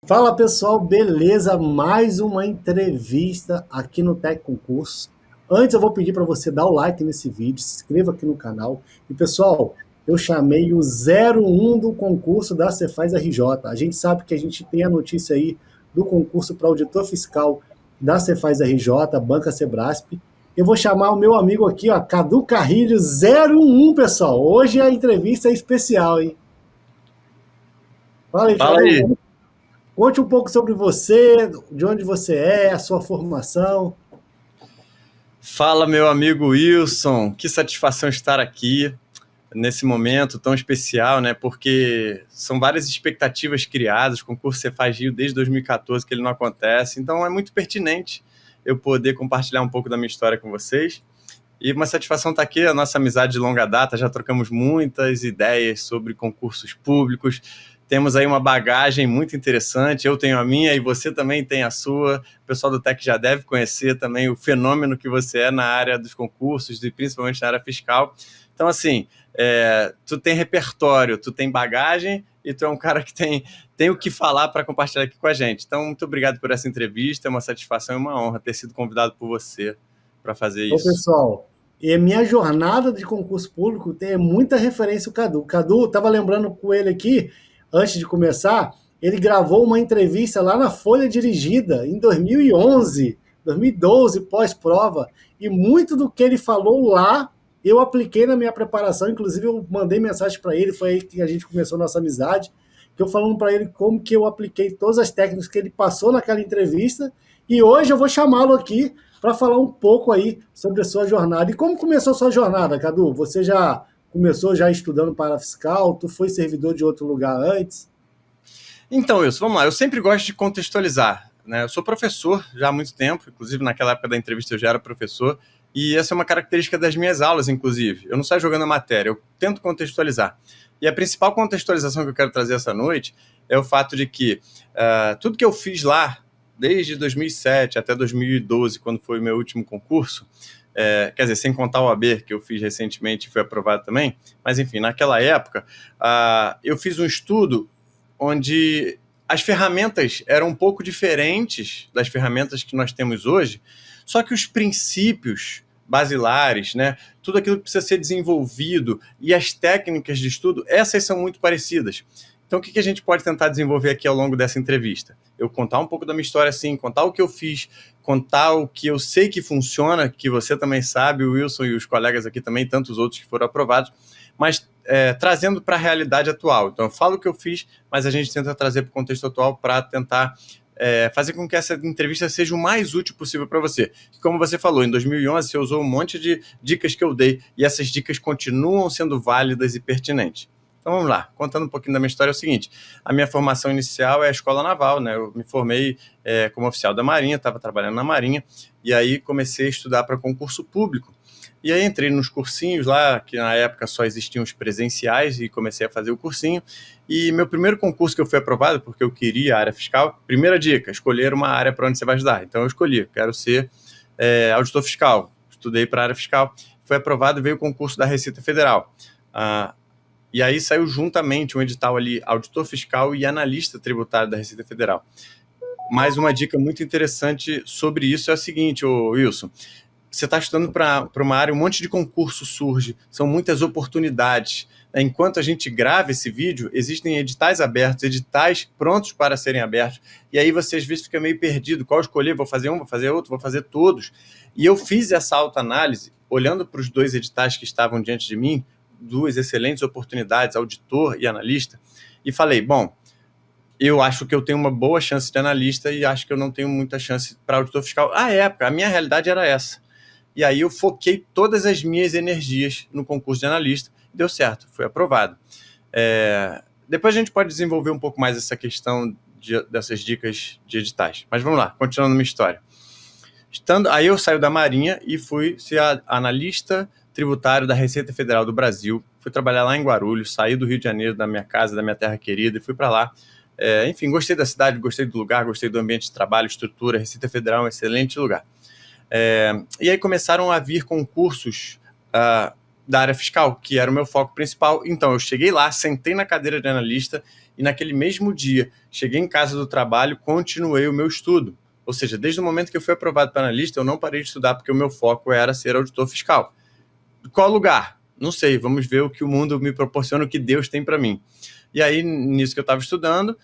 Fala pessoal, beleza? Mais uma entrevista aqui no Tech Concurso. Antes eu vou pedir para você dar o like nesse vídeo, se inscreva aqui no canal. E pessoal, eu chamei o 01 do concurso da Cefaz RJ. A gente sabe que a gente tem a notícia aí do concurso para auditor fiscal da Cefaz RJ, Banca Sebrasp. Eu vou chamar o meu amigo aqui, ó, Cadu Carrilho 01, pessoal. Hoje a entrevista é especial, hein? Fala aí, Fala aí. Cadu. Conte um pouco sobre você, de onde você é, a sua formação. Fala, meu amigo Wilson. Que satisfação estar aqui nesse momento tão especial, né? Porque são várias expectativas criadas. O concurso Cefaz Rio desde 2014 que ele não acontece. Então é muito pertinente eu poder compartilhar um pouco da minha história com vocês. E uma satisfação estar aqui, a nossa amizade de longa data, já trocamos muitas ideias sobre concursos públicos, temos aí uma bagagem muito interessante, eu tenho a minha e você também tem a sua, o pessoal do Tech já deve conhecer também o fenômeno que você é na área dos concursos e principalmente na área fiscal. Então, assim, tu tem repertório, tu tem bagagem e tu é um cara que tem o que falar para compartilhar aqui com a gente. Então, muito obrigado por essa entrevista, é uma satisfação e uma honra ter sido convidado por você para fazer Ô, isso. pessoal, e a minha jornada de concurso público tem muita referência ao Cadu. O Cadu, estava lembrando com ele aqui, antes de começar, ele gravou uma entrevista lá na Folha Dirigida, em 2011, 2012, pós-prova, e muito do que ele falou lá, eu apliquei na minha preparação, inclusive eu mandei mensagem para ele, foi aí que a gente começou a nossa amizade, que eu falando para ele como que eu apliquei todas as técnicas que ele passou naquela entrevista, e hoje eu vou chamá-lo aqui para falar um pouco aí sobre a sua jornada. E como começou a sua jornada, Cadu? Você já começou já estudando para fiscal? Tu foi servidor de outro lugar antes? Então, Wilson, vamos lá. Eu sempre gosto de contextualizar, né? Eu sou professor já há muito tempo, inclusive naquela época da entrevista eu já era professor, e essa é uma característica das minhas aulas, inclusive. Eu não saio jogando a matéria, eu tento contextualizar. E a principal contextualização que eu quero trazer essa noite é o fato de que tudo que eu fiz lá, desde 2007 até 2012, quando foi o meu último concurso, quer dizer, sem contar o AB, que eu fiz recentemente e foi aprovado também, mas enfim, naquela época, eu fiz um estudo onde as ferramentas eram um pouco diferentes das ferramentas que nós temos hoje, só que os princípios basilares, né, tudo aquilo que precisa ser desenvolvido e as técnicas de estudo, essas são muito parecidas. Então, o que a gente pode tentar desenvolver aqui ao longo dessa entrevista? Eu contar um pouco da minha história, sim, contar o que eu fiz, contar o que eu sei que funciona, que você também sabe, o Wilson e os colegas aqui também, tantos outros que foram aprovados, mas trazendo para a realidade atual. Então, eu falo o que eu fiz, mas a gente tenta trazer para o contexto atual para tentar fazer com que essa entrevista seja o mais útil possível para você. Como você falou, em 2011 você usou um monte de dicas que eu dei e essas dicas continuam sendo válidas e pertinentes. Então vamos lá, contando um pouquinho da minha história, é o seguinte, a minha formação inicial é a Escola Naval, né? Eu me formei como oficial da Marinha, estava trabalhando na Marinha, e aí comecei a estudar para concurso público. E aí entrei nos cursinhos lá, que na época só existiam os presenciais, e comecei a fazer o cursinho. E meu primeiro concurso que eu fui aprovado, porque eu queria a área fiscal, primeira dica, escolher uma área para onde você vai estudar. Então eu escolhi, quero ser auditor fiscal. Estudei para a área fiscal, foi aprovado e veio o concurso da Receita Federal. E aí saiu juntamente um edital ali, auditor fiscal e analista tributário da Receita Federal. Mais uma dica muito interessante sobre isso é a seguinte, Wilson, você está estudando para uma área, um monte de concurso surge, são muitas oportunidades. Enquanto a gente grava esse vídeo, existem editais abertos, editais prontos para serem abertos, e aí você às vezes fica meio perdido, qual escolher, vou fazer um, vou fazer outro, vou fazer todos. E eu fiz essa autoanálise, olhando para os dois editais que estavam diante de mim, duas excelentes oportunidades, auditor e analista, e falei, bom, eu acho que eu tenho uma boa chance de analista e acho que eu não tenho muita chance para auditor fiscal. À época, a minha realidade era essa. E aí eu foquei todas as minhas energias no concurso de analista, e deu certo, foi aprovado. Depois a gente pode desenvolver um pouco mais essa questão dessas dicas de editais. Mas vamos lá, continuando minha história. Aí eu saio da Marinha e fui ser analista tributário da Receita Federal do Brasil. Fui trabalhar lá em Guarulhos, saí do Rio de Janeiro, da minha casa, da minha terra querida, e fui para lá. Enfim, gostei da cidade, gostei do lugar, gostei do ambiente de trabalho, estrutura. Receita Federal é um excelente lugar. E aí começaram a vir concursos da área fiscal, que era o meu foco principal. Então, eu cheguei lá, sentei na cadeira de analista e naquele mesmo dia, cheguei em casa do trabalho, continuei o meu estudo. Ou seja, desde o momento que eu fui aprovado para analista, eu não parei de estudar porque o meu foco era ser auditor fiscal. Qual lugar? Não sei, vamos ver o que o mundo me proporciona, o que Deus tem para mim. E aí, nisso que eu estava estudando,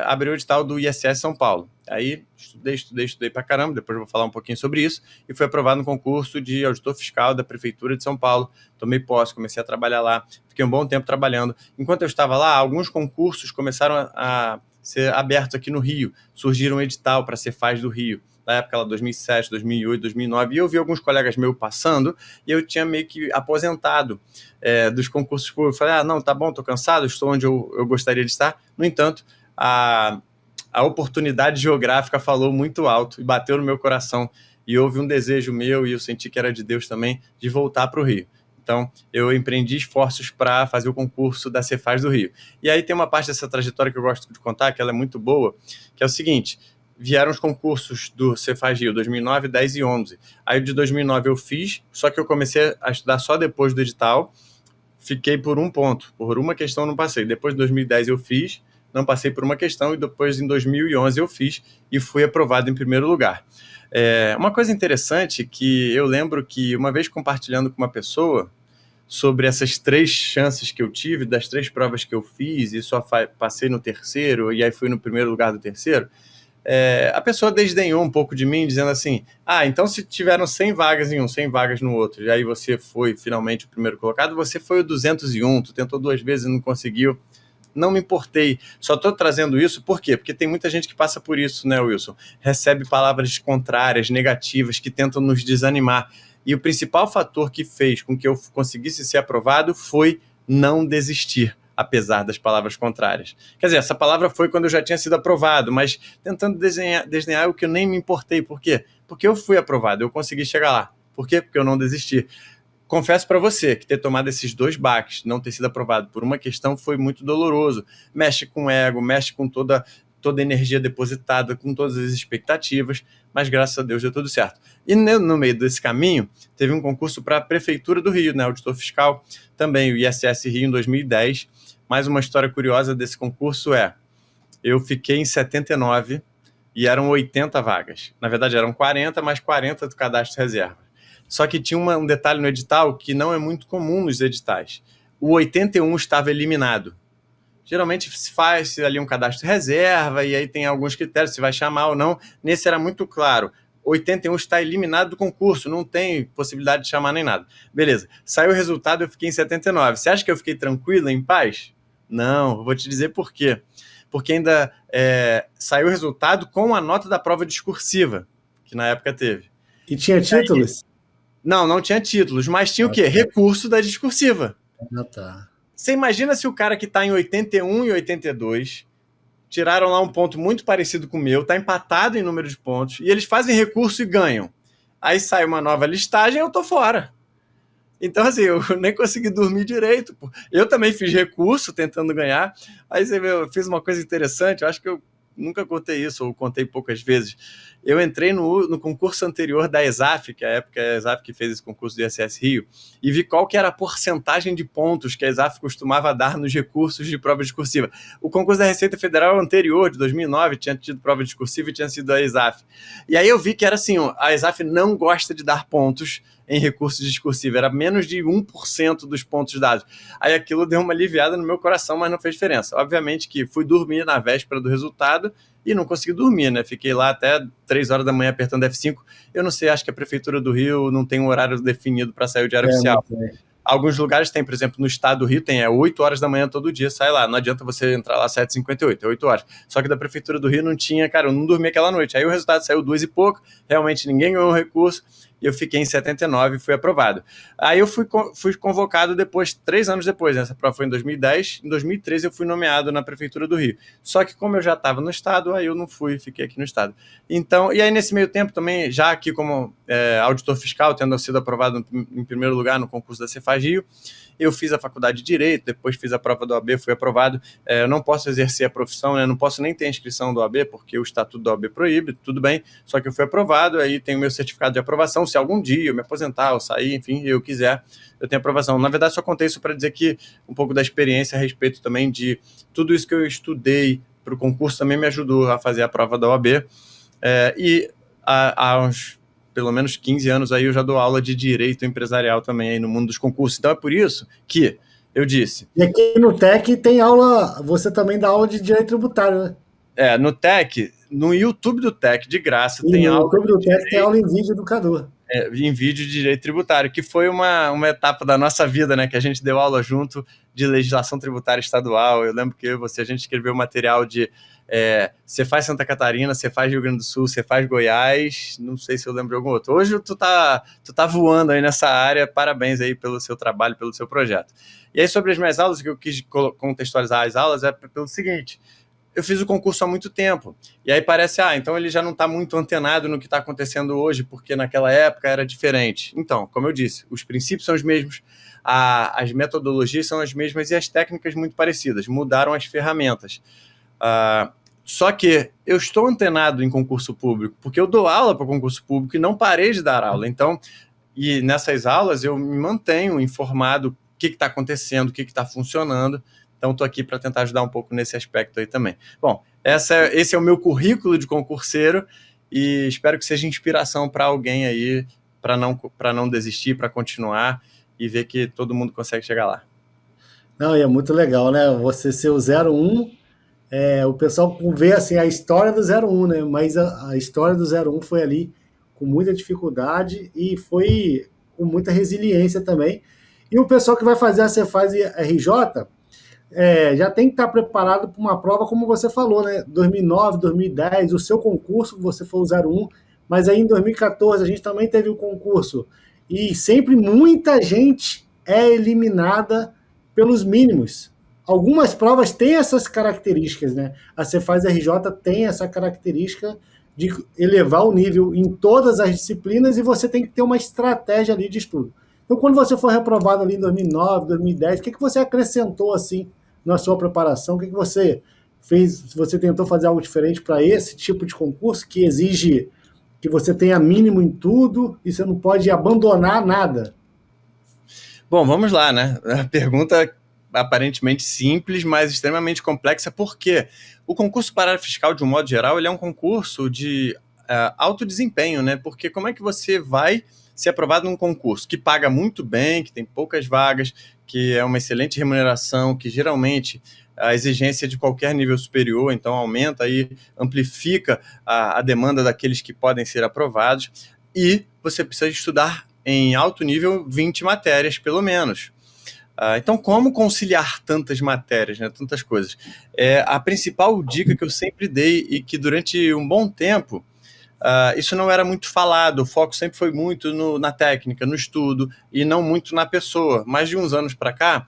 abriu o edital do ISS São Paulo. Aí, estudei pra caramba, depois eu vou falar um pouquinho sobre isso, e fui aprovado no concurso de auditor fiscal da Prefeitura de São Paulo. Tomei posse, comecei a trabalhar lá, fiquei um bom tempo trabalhando. Enquanto eu estava lá, alguns concursos começaram a ser abertos aqui no Rio. Surgiram um edital para ser Cefaz do Rio, na época lá, 2007, 2008, 2009, e eu vi alguns colegas meus passando, e eu tinha meio que aposentado dos concursos públicos. Falei, não, tá bom, tô cansado, estou onde eu gostaria de estar. No entanto, a oportunidade geográfica falou muito alto e bateu no meu coração, e houve um desejo meu, e eu senti que era de Deus também, de voltar para o Rio. Então, eu empreendi esforços para fazer o concurso da Cefaz do Rio. E aí tem uma parte dessa trajetória que eu gosto de contar, que ela é muito boa, que é o seguinte: vieram os concursos do Cefaz Rio, 2009, 10 e 11. Aí de 2009 eu fiz, só que eu comecei a estudar só depois do edital, fiquei por um ponto, por uma questão não passei. Depois de 2010 eu fiz, não passei por uma questão, e depois em 2011 eu fiz e fui aprovado em primeiro lugar. Uma coisa interessante que eu lembro que uma vez compartilhando com uma pessoa sobre essas 3 chances que eu tive, das 3 provas que eu fiz, e só passei no terceiro, e aí fui no primeiro lugar do terceiro, a pessoa desdenhou um pouco de mim, dizendo assim, então se tiveram 100 vagas em um, 100 vagas no outro, e aí você foi finalmente o primeiro colocado, você foi o 201, tu tentou 2 vezes e não conseguiu. Não me importei, só estou trazendo isso, por quê? Porque tem muita gente que passa por isso, né, Wilson? Recebe palavras contrárias, negativas, que tentam nos desanimar. E o principal fator que fez com que eu conseguisse ser aprovado foi não desistir, apesar das palavras contrárias. Quer dizer, essa palavra foi quando eu já tinha sido aprovado, mas tentando desdenhar o que eu nem me importei. Por quê? Porque eu fui aprovado, eu consegui chegar lá. Por quê? Porque eu não desisti. Confesso para você que ter tomado esses 2 baques, não ter sido aprovado por uma questão, foi muito doloroso. Mexe com o ego, mexe com toda a energia depositada, com todas as expectativas, mas graças a Deus deu tudo certo. E no meio desse caminho, teve um concurso para a Prefeitura do Rio, né, auditor fiscal, também o ISS Rio em 2010. Mais uma história curiosa desse concurso eu fiquei em 79 e eram 80 vagas. Na verdade eram 40, mas 40 do cadastro reserva. Só que tinha um detalhe no edital que não é muito comum nos editais. O 81 estava eliminado. Geralmente se faz ali um cadastro reserva e aí tem alguns critérios, se vai chamar ou não. Nesse era muito claro. 81 está eliminado do concurso, não tem possibilidade de chamar nem nada. Beleza, saiu o resultado, eu fiquei em 79. Você acha que eu fiquei tranquilo, em paz? Não, vou te dizer por quê. Porque ainda saiu o resultado com a nota da prova discursiva, que na época teve. E tinha títulos? Não tinha títulos, mas tinha o quê? Recurso da discursiva. Tá. Você imagina se o cara que está em 81 e 82 tiraram lá um ponto muito parecido com o meu, está empatado em número de pontos, e eles fazem recurso e ganham. Aí sai uma nova listagem e eu tô fora. Então, assim, eu nem consegui dormir direito. Eu também fiz recurso tentando ganhar. Aí você vê, eu fiz uma coisa interessante, eu acho que eu nunca contei isso, ou contei poucas vezes. Eu entrei no concurso anterior da ESAF, que é a época a ESAF que fez esse concurso do ISS Rio, e vi qual que era a porcentagem de pontos que a ESAF costumava dar nos recursos de prova discursiva. O concurso da Receita Federal anterior, de 2009, tinha tido prova discursiva e tinha sido a ESAF. E aí eu vi que era assim, a ESAF não gosta de dar pontos em recurso discursivo, era menos de 1% dos pontos dados. Aí aquilo deu uma aliviada no meu coração, mas não fez diferença. Obviamente que fui dormir na véspera do resultado e não consegui dormir, né? Fiquei lá até 3 horas da manhã apertando F5. Eu não sei, acho que a Prefeitura do Rio não tem um horário definido para sair o Diário Oficial. Alguns lugares tem, por exemplo, no estado do Rio tem 8 horas da manhã todo dia, sai lá. Não adianta você entrar lá às 7h58, é 8 horas. Só que da Prefeitura do Rio não tinha, cara, eu não dormi aquela noite. Aí o resultado saiu 2 e pouco, realmente ninguém ganhou o recurso. e eu fiquei em 79 e fui aprovado. Aí eu fui convocado depois, 3 anos depois, né? Essa prova foi em 2010, em 2013 eu fui nomeado na Prefeitura do Rio. Só que como eu já estava no estado, aí eu não fui, fiquei aqui no estado. Então, e aí nesse meio tempo também, já aqui como auditor fiscal, tendo sido aprovado em primeiro lugar no concurso da Cefagio, eu fiz a faculdade de Direito, depois fiz a prova do OAB, fui aprovado. Eu não posso exercer a profissão, né? Não posso nem ter inscrição do OAB, porque o estatuto do OAB proíbe, tudo bem, só que eu fui aprovado, aí tenho meu certificado de aprovação, se algum dia eu me aposentar, ou sair, enfim, eu quiser, eu tenho aprovação. Na verdade, só contei isso para dizer que um pouco da experiência a respeito também de tudo isso que eu estudei para o concurso também me ajudou a fazer a prova da OAB. E há uns pelo menos 15 anos aí eu já dou aula de direito empresarial também aí no mundo dos concursos. Então é por isso que eu disse. E aqui no TEC tem aula, você também dá aula de direito tributário, né? No TEC, no YouTube do TEC, de graça, E tem no aula. YouTube do TEC tem aula em vídeo educador. Em vídeo de direito tributário, que foi uma etapa da nossa vida, né? Que a gente deu aula junto de legislação tributária estadual. Eu lembro que a gente escreveu material de você faz Santa Catarina, você faz Rio Grande do Sul, você faz Goiás, não sei se eu lembro de algum outro. Hoje tu tá voando aí nessa área, parabéns aí pelo seu trabalho, pelo seu projeto. E aí sobre as minhas aulas, que eu quis contextualizar as aulas é pelo seguinte: eu fiz o concurso há muito tempo, e aí parece, então ele já não está muito antenado no que está acontecendo hoje, porque naquela época era diferente. Então, como eu disse, os princípios são os mesmos, as metodologias são as mesmas e as técnicas muito parecidas, mudaram as ferramentas. Só que eu estou antenado em concurso público, porque eu dou aula para concurso público e não parei de dar aula. Então, e nessas aulas eu me mantenho informado o que está acontecendo, o que está funcionando. Então, estou aqui para tentar ajudar um pouco nesse aspecto aí também. Bom, esse é o meu currículo de concurseiro e espero que seja inspiração para alguém aí, para não desistir, para continuar e ver que todo mundo consegue chegar lá. Não, e é muito legal, né? Você ser o 01, o pessoal vê assim, a história do 01, né? Mas a história do 01 foi ali com muita dificuldade e foi com muita resiliência também. E o pessoal que vai fazer a Cefaz RJ já tem que estar preparado para uma prova, como você falou, né? 2009, 2010, o seu concurso, você foi o 01, mas aí em 2014 a gente também teve o concurso. E sempre muita gente é eliminada pelos mínimos. Algumas provas têm essas características, né? A Cefaz RJ tem essa característica de elevar o nível em todas as disciplinas e você tem que ter uma estratégia ali de estudo. Então, quando você foi reprovado ali em 2009, 2010, o que você acrescentou assim na sua preparação? O que você fez? Você tentou fazer algo diferente para esse tipo de concurso que exige que você tenha mínimo em tudo e você não pode abandonar nada? Bom, vamos lá, né? A pergunta aparentemente simples, mas extremamente complexa, porque o concurso para fiscal, de um modo geral, ele é um concurso de alto desempenho, né? Porque como é que você vai ser aprovado num concurso que paga muito bem, que tem poucas vagas, que é uma excelente remuneração, que geralmente a exigência de qualquer nível superior, então aumenta e amplifica a demanda daqueles que podem ser aprovados, e você precisa estudar em alto nível 20 matérias, pelo menos. Então, como conciliar tantas matérias, né, tantas coisas? A principal dica que eu sempre dei e que durante um bom tempo isso não era muito falado, o foco sempre foi muito na técnica, no estudo e não muito na pessoa. Mais de uns anos para cá,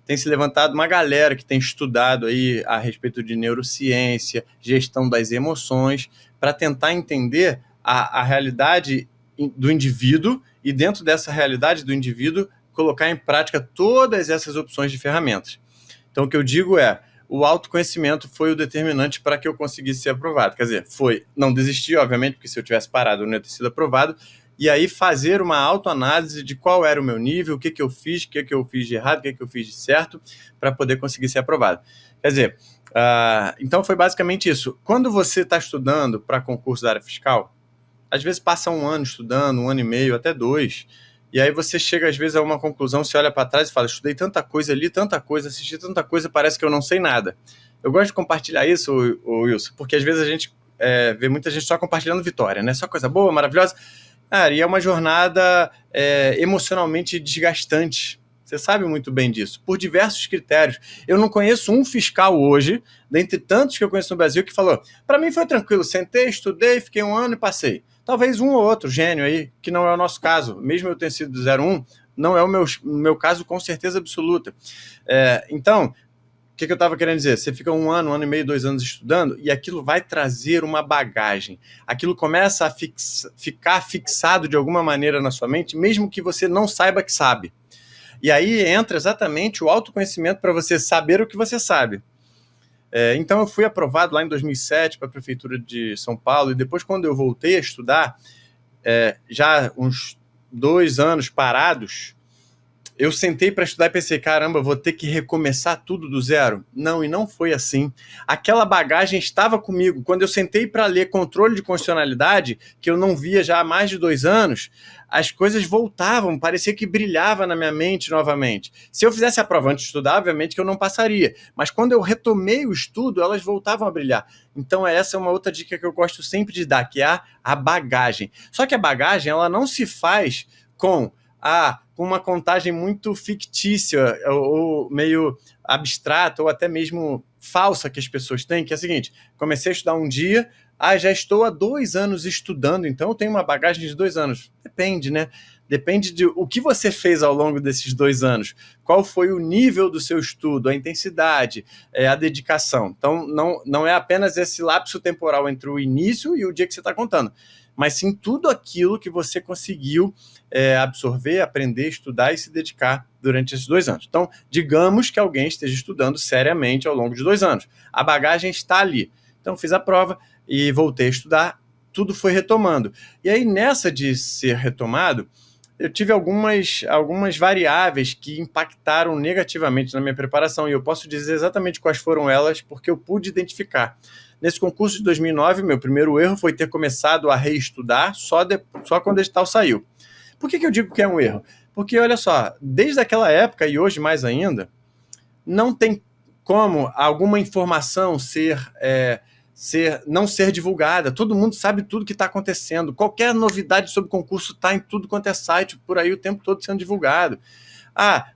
tem se levantado uma galera que tem estudado aí a respeito de neurociência, gestão das emoções, para tentar entender a realidade do indivíduo e dentro dessa realidade do indivíduo colocar em prática todas essas opções de ferramentas. Então, o que eu digo o autoconhecimento foi o determinante para que eu conseguisse ser aprovado. Quer dizer, foi não desistir, obviamente, porque se eu tivesse parado eu não ia ter sido aprovado, e aí fazer uma autoanálise de qual era o meu nível, o que eu fiz, o que eu fiz de errado, o que eu fiz de certo, para poder conseguir ser aprovado. Quer dizer, então foi basicamente isso. Quando você está estudando para concurso da área fiscal, às vezes passa um ano estudando, 1 ano e meio, até 2, e aí você chega às vezes a uma conclusão, você olha para trás e fala, estudei tanta coisa ali, tanta coisa, assisti tanta coisa, parece que eu não sei nada. Eu gosto de compartilhar isso, Wilson, porque às vezes a gente vê muita gente só compartilhando vitória, né? Só coisa boa, maravilhosa. E é uma jornada emocionalmente desgastante. Você sabe muito bem disso, por diversos critérios. Eu não conheço um fiscal hoje, dentre tantos que eu conheço no Brasil, que falou, para mim foi tranquilo, sentei, estudei, fiquei 1 ano e passei. Talvez um ou outro gênio aí, que não é o nosso caso. Mesmo eu ter sido do 01, não é o meu caso com certeza absoluta. Então, o que eu estava querendo dizer? Você fica um ano e meio, 2 anos estudando e aquilo vai trazer uma bagagem. Aquilo começa a ficar fixado de alguma maneira na sua mente, mesmo que você não saiba que sabe. E aí entra exatamente o autoconhecimento para você saber o que você sabe. Então eu fui aprovado lá em 2007 para a Prefeitura de São Paulo e depois quando eu voltei a estudar, já uns 2 anos parados, eu sentei para estudar e pensei, caramba, vou ter que recomeçar tudo do zero. Não, e não foi assim. Aquela bagagem estava comigo. Quando eu sentei para ler controle de constitucionalidade, que eu não via já há mais de 2 anos, as coisas voltavam, parecia que brilhava na minha mente novamente. Se eu fizesse a prova antes de estudar, obviamente que eu não passaria. Mas quando eu retomei o estudo, elas voltavam a brilhar. Então essa é uma outra dica que eu gosto sempre de dar, que é a bagagem. Só que a bagagem, ela não se faz com uma contagem muito fictícia ou meio abstrata ou até mesmo falsa que as pessoas têm, que é a seguinte, comecei a estudar um dia, já estou há 2 anos estudando, então eu tenho uma bagagem de 2 anos. Depende, né? Depende de o que você fez ao longo desses 2 anos, qual foi o nível do seu estudo, a intensidade, a dedicação. Então, não é apenas esse lapso temporal entre o início e o dia que você está contando, mas sim tudo aquilo que você conseguiu absorver, aprender, estudar e se dedicar durante esses 2 anos. Então, digamos que alguém esteja estudando seriamente ao longo de 2 anos. A bagagem está ali. Então, fiz a prova e voltei a estudar, tudo foi retomando. E aí, nessa de ser retomado, eu tive algumas variáveis que impactaram negativamente na minha preparação, e eu posso dizer exatamente quais foram elas, porque eu pude identificar. Nesse concurso de 2009, meu primeiro erro foi ter começado a reestudar só quando o edital saiu. Por que eu digo que é um erro? Porque, olha só, desde aquela época, e hoje mais ainda, não tem como alguma informação não ser divulgada. Todo mundo sabe tudo que está acontecendo. Qualquer novidade sobre concurso está em tudo quanto é site, por aí o tempo todo sendo divulgado.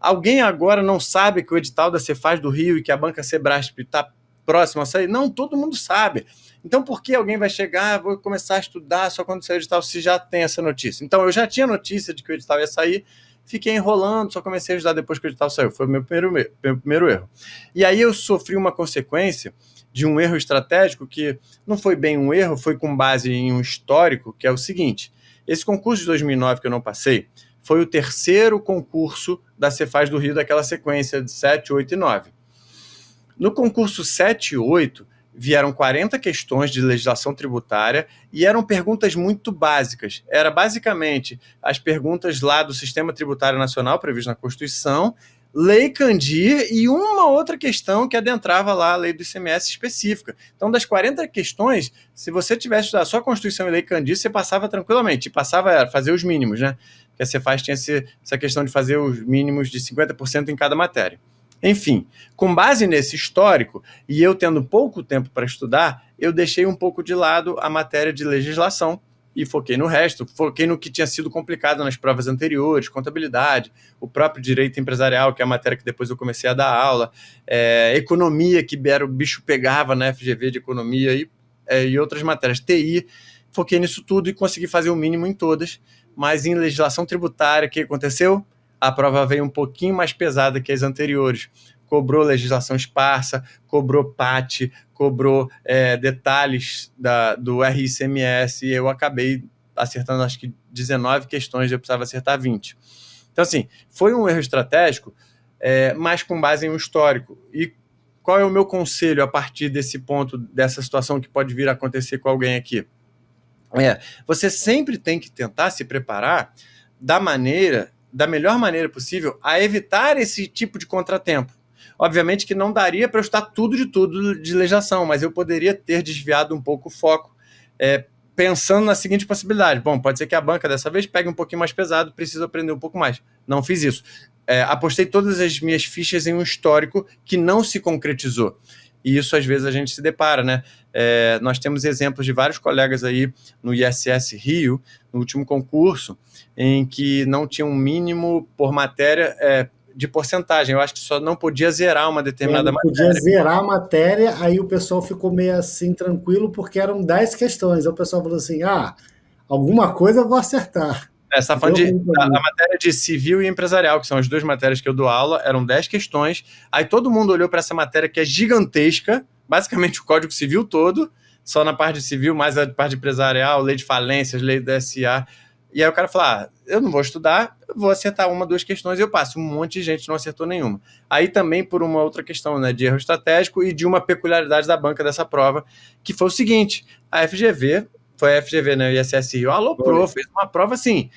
Alguém agora não sabe que o edital da Cefaz do Rio e que a Banca Sebrasp está próximo a sair? Não, todo mundo sabe. Então, por que alguém vai chegar, vou começar a estudar só quando sair o edital, se já tem essa notícia? Então, eu já tinha notícia de que o edital ia sair, fiquei enrolando, só comecei a estudar depois que o edital saiu. Foi o meu primeiro erro. E aí eu sofri uma consequência de um erro estratégico que não foi bem um erro, foi com base em um histórico, que é o seguinte: esse concurso de 2009 que eu não passei foi o terceiro concurso da Cefaz do Rio, daquela sequência de 7, 8 e 9. No concurso 7 e 8, vieram 40 questões de legislação tributária e eram perguntas muito básicas. Era basicamente as perguntas lá do Sistema Tributário Nacional, previsto na Constituição, Lei Candir e uma outra questão que adentrava lá a lei do ICMS específica. Então, das 40 questões, se você tivesse estudado só a Constituição e Lei Candir, você passava tranquilamente. E passava a fazer os mínimos, né? Porque a Cefaz tinha essa questão de fazer os mínimos de 50% em cada matéria. Enfim, com base nesse histórico, e eu tendo pouco tempo para estudar, eu deixei um pouco de lado a matéria de legislação e foquei no resto, foquei no que tinha sido complicado nas provas anteriores, contabilidade, o próprio direito empresarial, que é a matéria que depois eu comecei a dar aula, economia, que era o bicho pegava na FGV de economia e outras matérias, TI, foquei nisso tudo e consegui fazer o mínimo em todas, mas em legislação tributária, o que aconteceu? A prova veio um pouquinho mais pesada que as anteriores. Cobrou legislação esparsa, cobrou PAT, cobrou detalhes do RICMS, e eu acabei acertando acho que 19 questões, eu precisava acertar 20. Então, assim, foi um erro estratégico, mas com base em um histórico. E qual é o meu conselho a partir desse ponto, dessa situação que pode vir a acontecer com alguém aqui? Você sempre tem que tentar se preparar da melhor maneira possível a evitar esse tipo de contratempo. Obviamente que não daria para eu estudar tudo de legislação, mas eu poderia ter desviado um pouco o foco, pensando na seguinte possibilidade: bom, pode ser que a banca dessa vez pegue um pouquinho mais pesado, preciso aprender um pouco mais. Não fiz isso. Apostei todas as minhas fichas em um histórico que não se concretizou. E isso, às vezes, a gente se depara, né? Nós temos exemplos de vários colegas aí no ISS Rio, no último concurso, em que não tinha um mínimo por matéria de porcentagem. Eu acho que só não podia zerar uma determinada matéria. Podia zerar a matéria, aí o pessoal ficou meio assim, tranquilo, porque eram 10 questões. Aí o pessoal falou assim, alguma coisa eu vou acertar. Você está falando a matéria de civil e empresarial, que são as duas matérias que eu dou aula, eram 10 questões. Aí todo mundo olhou para essa matéria que é gigantesca, basicamente o Código Civil todo, só na parte de civil, mais a parte empresarial, lei de falências, lei do SA. E aí o cara falou, eu não vou estudar, eu vou acertar uma, duas questões, e eu passo. Um monte de gente não acertou nenhuma. Aí também por uma outra questão, né, de erro estratégico e de uma peculiaridade da banca dessa prova, que foi o seguinte, a FGV, foi a FGV, né, o ISS Rio, aloprou, fez uma prova assim,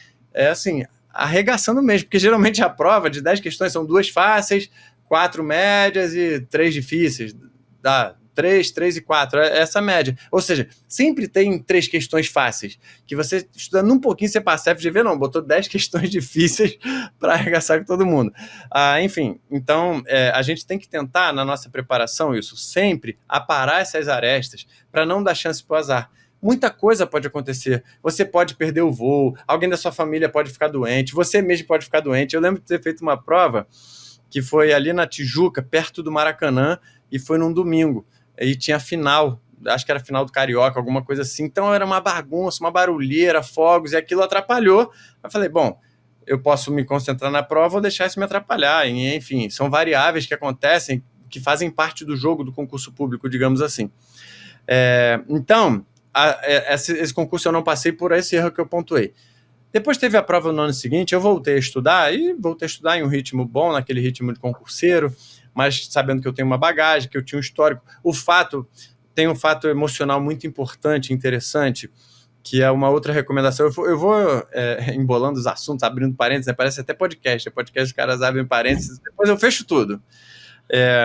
arregaçando mesmo, porque geralmente a prova de 10 questões são 2 fáceis, 4 médias e 3 difíceis, dá 3, 3 e 4, é essa média. Ou seja, sempre tem 3 questões fáceis, que você, estudando um pouquinho, você passa. A FGV não, botou 10 questões difíceis para arregaçar com todo mundo. Enfim, então, a gente tem que tentar, na nossa preparação, isso, sempre aparar essas arestas para não dar chance para o azar. Muita coisa pode acontecer. Você pode perder o voo, alguém da sua família pode ficar doente, você mesmo pode ficar doente. Eu lembro de ter feito uma prova que foi ali na Tijuca, perto do Maracanã, e foi num domingo. E tinha final, acho que era final do Carioca, alguma coisa assim. Então era uma bagunça, uma barulheira, fogos, e aquilo atrapalhou. Eu falei, bom, eu posso me concentrar na prova ou deixar isso me atrapalhar. E, enfim, são variáveis que acontecem, que fazem parte do jogo do concurso público, digamos assim. Então, esse concurso eu não passei por esse erro que eu pontuei. Depois teve a prova no ano seguinte, eu voltei a estudar, e voltei a estudar em um ritmo bom, naquele ritmo de concurseiro, mas sabendo que eu tenho uma bagagem, que eu tinha um histórico. Tem um fato emocional muito importante, interessante, que é uma outra recomendação. Eu vou embolando os assuntos, abrindo parênteses, né? Parece até podcast. Os caras abrem parênteses, depois eu fecho tudo.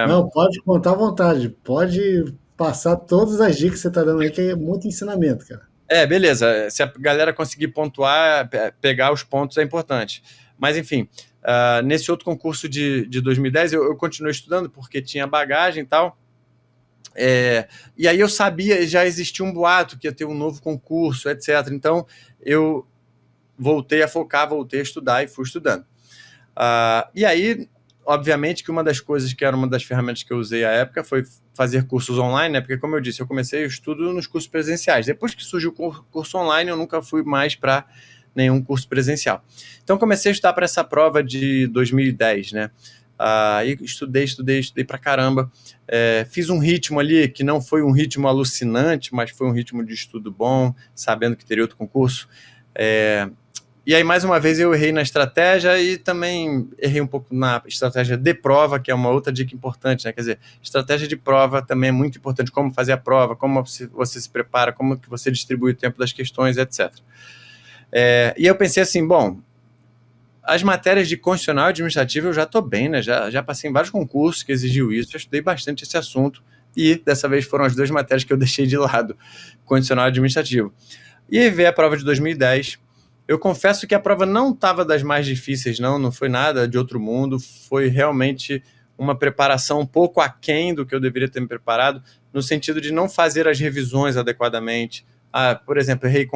Não, pode contar à vontade. Pode passar todas as dicas que você está dando aí, que é muito ensinamento, cara. Beleza. Se a galera conseguir pontuar, pegar os pontos é importante. Mas, enfim, nesse outro concurso de 2010, eu continuei estudando porque tinha bagagem e tal. E aí eu sabia, já existia um boato que ia ter um novo concurso, etc. Então, eu voltei a focar, voltei a estudar e fui estudando. E aí, obviamente que uma das coisas que era uma das ferramentas que eu usei à época foi fazer cursos online, né? Porque, como eu disse, eu comecei o estudo nos cursos presenciais. Depois que surgiu o curso online, eu nunca fui mais para nenhum curso presencial. Então, comecei a estudar para essa prova de 2010, né? E estudei pra caramba. Fiz um ritmo ali que não foi um ritmo alucinante, mas foi um ritmo de estudo bom, sabendo que teria outro concurso. E aí, mais uma vez, eu errei na estratégia e também errei um pouco na estratégia de prova, que é uma outra dica importante, né? Quer dizer, estratégia de prova também é muito importante, como fazer a prova, como você se prepara, como que você distribui o tempo das questões, etc. E eu pensei assim, bom, as matérias de constitucional e administrativo eu já estou bem, né? Já passei em vários concursos que exigiu isso, eu estudei bastante esse assunto e dessa vez foram as 2 matérias que eu deixei de lado, constitucional e administrativo. E aí veio a prova de 2010. Eu confesso que a prova não estava das mais difíceis, não foi nada de outro mundo, foi realmente uma preparação um pouco aquém do que eu deveria ter me preparado, no sentido de não fazer as revisões adequadamente. Por exemplo, errei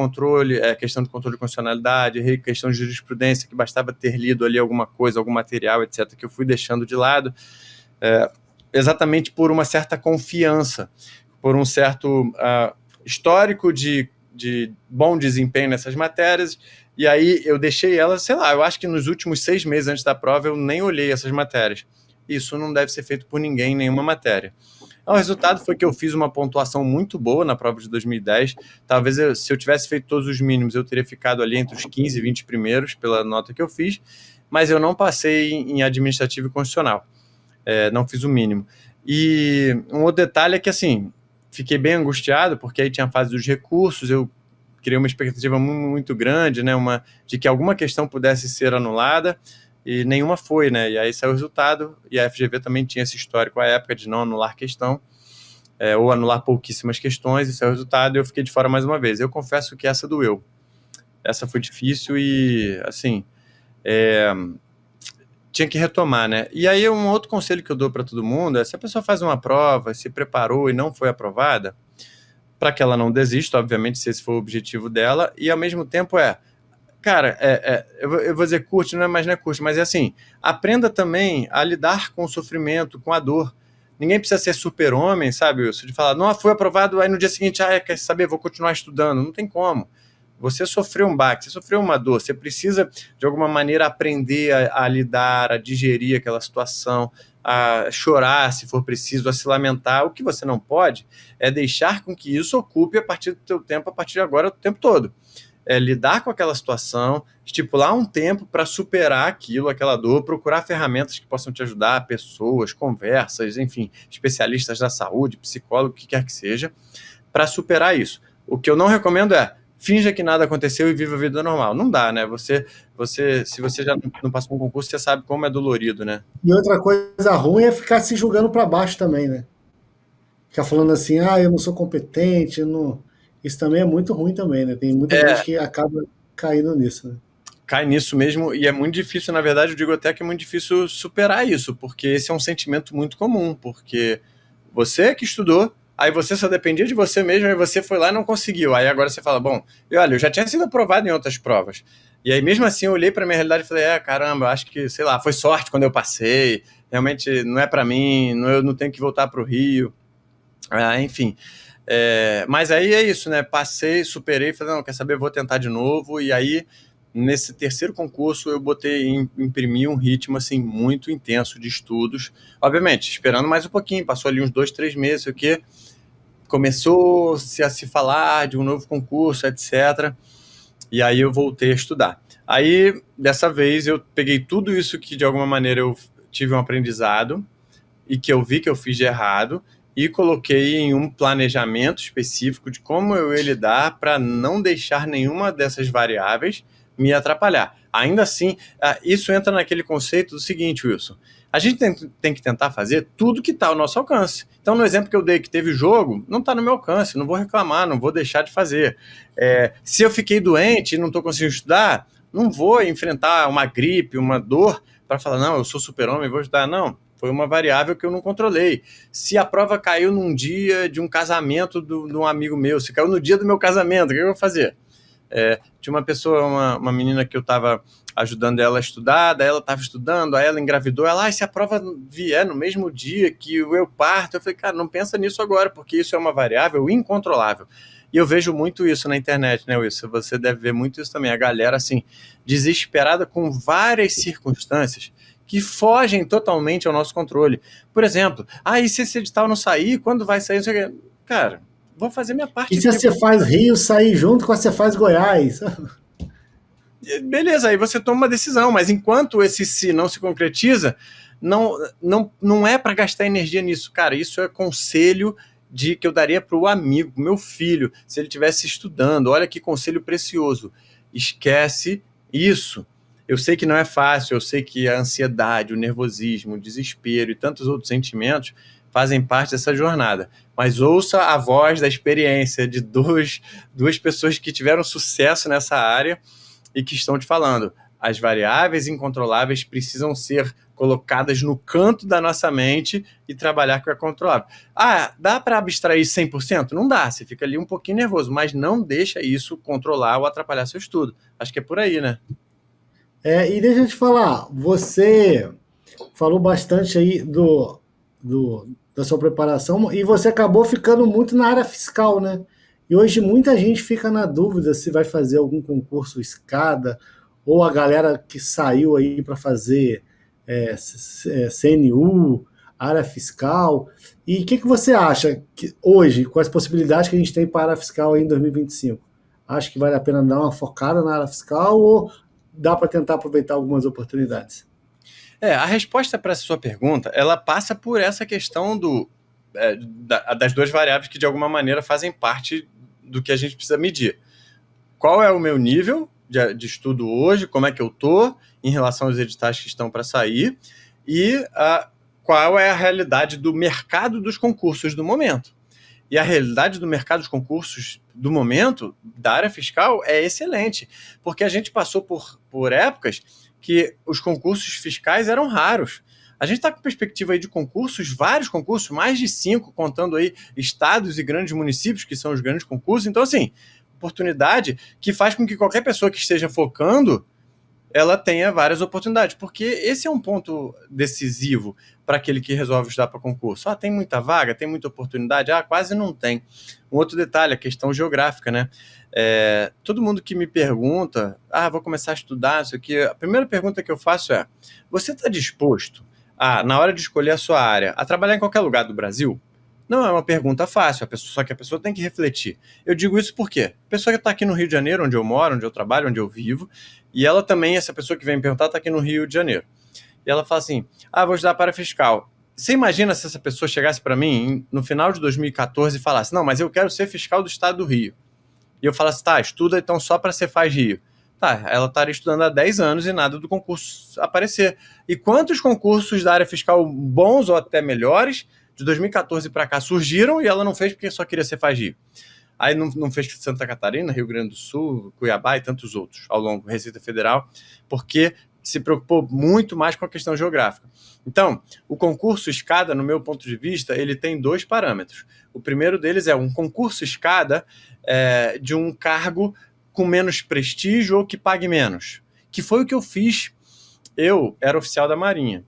questão de controle de constitucionalidade, errei questão de jurisprudência, que bastava ter lido ali alguma coisa, algum material, etc., que eu fui deixando de lado, exatamente por uma certa confiança, por um certo histórico de bom desempenho nessas matérias, e aí eu deixei elas, sei lá, eu acho que nos últimos 6 meses antes da prova eu nem olhei essas matérias. Isso não deve ser feito por ninguém em nenhuma matéria. O resultado foi que eu fiz uma pontuação muito boa na prova de 2010. Talvez, se eu tivesse feito todos os mínimos, eu teria ficado ali entre os 15 e 20 primeiros pela nota que eu fiz, mas eu não passei em administrativo e constitucional. Não fiz o mínimo. E um outro detalhe é que, assim, fiquei bem angustiado, porque aí tinha a fase dos recursos, eu criei uma expectativa muito grande, né, de que alguma questão pudesse ser anulada, e nenhuma foi, né? E aí saiu o resultado, e a FGV também tinha esse histórico à época de não anular questão, ou anular pouquíssimas questões, e saiu o resultado, e eu fiquei de fora mais uma vez. Eu confesso que essa doeu. Essa foi difícil e, assim, tinha que retomar, né? E aí um outro conselho que eu dou para todo mundo é, se a pessoa faz uma prova, se preparou e não foi aprovada, para que ela não desista, obviamente, se esse for o objetivo dela, e ao mesmo tempo cara, eu vou dizer curte, não é curte, mas é assim, aprenda também a lidar com o sofrimento, com a dor. Ninguém precisa ser super-homem, sabe, Wilson? De falar, não, foi aprovado, aí no dia seguinte, quer saber, vou continuar estudando. Não tem como. você sofreu um baque, você sofreu uma dor, você precisa, de alguma maneira, aprender a lidar, a digerir aquela situação, a chorar se for preciso, a se lamentar. O que você não pode é deixar com que isso ocupe a partir do teu tempo, a partir de agora, o tempo todo. É lidar com aquela situação, estipular um tempo para superar aquilo, aquela dor, procurar ferramentas que possam te ajudar, pessoas, conversas, enfim, especialistas da saúde, psicólogo, o que quer que seja, para superar isso. O que eu não recomendo é finja que nada aconteceu e viva a vida normal. Não dá, né? Se você já não passou um concurso, você sabe como é dolorido, né? E outra coisa ruim é ficar se julgando para baixo também, né? Ficar falando assim, eu não sou competente, eu não... Isso também é muito ruim também, né? Tem muita gente que acaba caindo nisso, né? Cai nisso mesmo, e é muito difícil, na verdade, eu digo até que é muito difícil superar isso, porque esse é um sentimento muito comum, porque você que estudou, aí você só dependia de você mesmo, aí você foi lá e não conseguiu, aí agora você fala, bom, olha, eu já tinha sido aprovado em outras provas, e aí mesmo assim eu olhei para minha realidade e falei, caramba, acho que, sei lá, foi sorte quando eu passei, realmente não é para mim, eu não tenho que voltar para o Rio, enfim... mas aí é isso, né? Passei, superei, falei, não, quer saber, vou tentar de novo, e aí nesse terceiro concurso eu imprimi um ritmo assim muito intenso de estudos, obviamente esperando mais um pouquinho, passou ali uns 2, 3 meses, o que começou a se falar de um novo concurso, etc, e aí eu voltei a estudar. Aí dessa vez eu peguei tudo isso que de alguma maneira eu tive um aprendizado e que eu vi que eu fiz de errado e coloquei em um planejamento específico de como eu ia lidar para não deixar nenhuma dessas variáveis me atrapalhar. Ainda assim, isso entra naquele conceito do seguinte, Wilson, a gente tem que tentar fazer tudo que está ao nosso alcance. Então, no exemplo que eu dei, que teve jogo, não está no meu alcance, não vou reclamar, não vou deixar de fazer. Se eu fiquei doente e não estou conseguindo estudar, não vou enfrentar uma gripe, uma dor, para falar, não, eu sou super-homem, vou estudar. Não, foi uma variável que eu não controlei. Se a prova caiu num dia de um casamento de um amigo meu, se caiu no dia do meu casamento, o que eu vou fazer? Tinha uma pessoa, uma menina que eu estava ajudando ela a estudar, daí ela estava estudando, aí ela engravidou, ela, se a prova vier no mesmo dia que eu parto, eu falei, cara, não pensa nisso agora, porque isso é uma variável incontrolável. E eu vejo muito isso na internet, né, Wilson? Você deve ver muito isso também, a galera, assim, desesperada com várias circunstâncias que fogem totalmente ao nosso controle. Por exemplo, e se esse edital não sair, quando vai sair? Cara, vou fazer minha parte. E se a Cefaz Rio sair junto com a Cefaz Goiás? Beleza, aí você toma uma decisão, mas enquanto esse se não se concretiza, não é para gastar energia nisso. Cara, isso é conselho que eu daria para o amigo, meu filho, se ele estivesse estudando. Olha que conselho precioso. Esquece isso. Eu sei que não é fácil, eu sei que a ansiedade, o nervosismo, o desespero e tantos outros sentimentos fazem parte dessa jornada. Mas ouça a voz da experiência de duas pessoas que tiveram sucesso nessa área e que estão te falando. As variáveis incontroláveis precisam ser colocadas no canto da nossa mente e trabalhar com o controlável. Dá para abstrair 100%? Não dá, você fica ali um pouquinho nervoso, mas não deixa isso controlar ou atrapalhar seu estudo. Acho que é por aí, né? E deixa eu te falar, você falou bastante aí da sua preparação e você acabou ficando muito na área fiscal, né? E hoje muita gente fica na dúvida se vai fazer algum concurso escada ou a galera que saiu aí para fazer CNU, área fiscal. E o que você acha que hoje, com as possibilidades que a gente tem para a área fiscal aí em 2025? Acha que vale a pena dar uma focada na área fiscal ou dá para tentar aproveitar algumas oportunidades? A resposta para essa sua pergunta, ela passa por essa questão das duas variáveis que de alguma maneira fazem parte do que a gente precisa medir. Qual é o meu nível de estudo hoje, como é que eu estou em relação aos editais que estão para sair e qual é a realidade do mercado dos concursos do momento. E a realidade do mercado dos concursos do momento, da área fiscal, é excelente, porque a gente passou por épocas que os concursos fiscais eram raros. A gente está com perspectiva aí de concursos, vários concursos, mais de 5, contando aí estados e grandes municípios, que são os grandes concursos. Então, assim, oportunidade que faz com que qualquer pessoa que esteja focando ela tenha várias oportunidades, porque esse é um ponto decisivo para aquele que resolve estudar para concurso. Ah, tem muita vaga, tem muita oportunidade? Ah, quase não tem. Um outro detalhe, a questão geográfica, né? Todo mundo que me pergunta, vou começar a estudar, não sei o quê, a primeira pergunta que eu faço é, você está disposto na hora de escolher a sua área, a trabalhar em qualquer lugar do Brasil? Não é uma pergunta fácil, só que a pessoa tem que refletir. Eu digo isso porque a pessoa que está aqui no Rio de Janeiro, onde eu moro, onde eu trabalho, onde eu vivo, e ela também, essa pessoa que vem me perguntar, está aqui no Rio de Janeiro. E ela fala assim, vou estudar para fiscal. Você imagina se essa pessoa chegasse para mim no final de 2014 e falasse, não, mas eu quero ser fiscal do estado do Rio. E eu falasse, tá, estuda então só para ser Faz Rio. Tá, ela estaria estudando há 10 anos e nada do concurso aparecer. E quantos concursos da área fiscal bons ou até melhores de 2014 para cá surgiram e ela não fez porque só queria ser Faz Rio? Aí não fez Santa Catarina, Rio Grande do Sul, Cuiabá e tantos outros ao longo da Receita Federal, porque se preocupou muito mais com a questão geográfica. Então, o concurso escada, no meu ponto de vista, ele tem 2 parâmetros. O primeiro deles é um concurso escada de um cargo com menos prestígio ou que pague menos, que foi o que eu fiz. Eu era oficial da Marinha,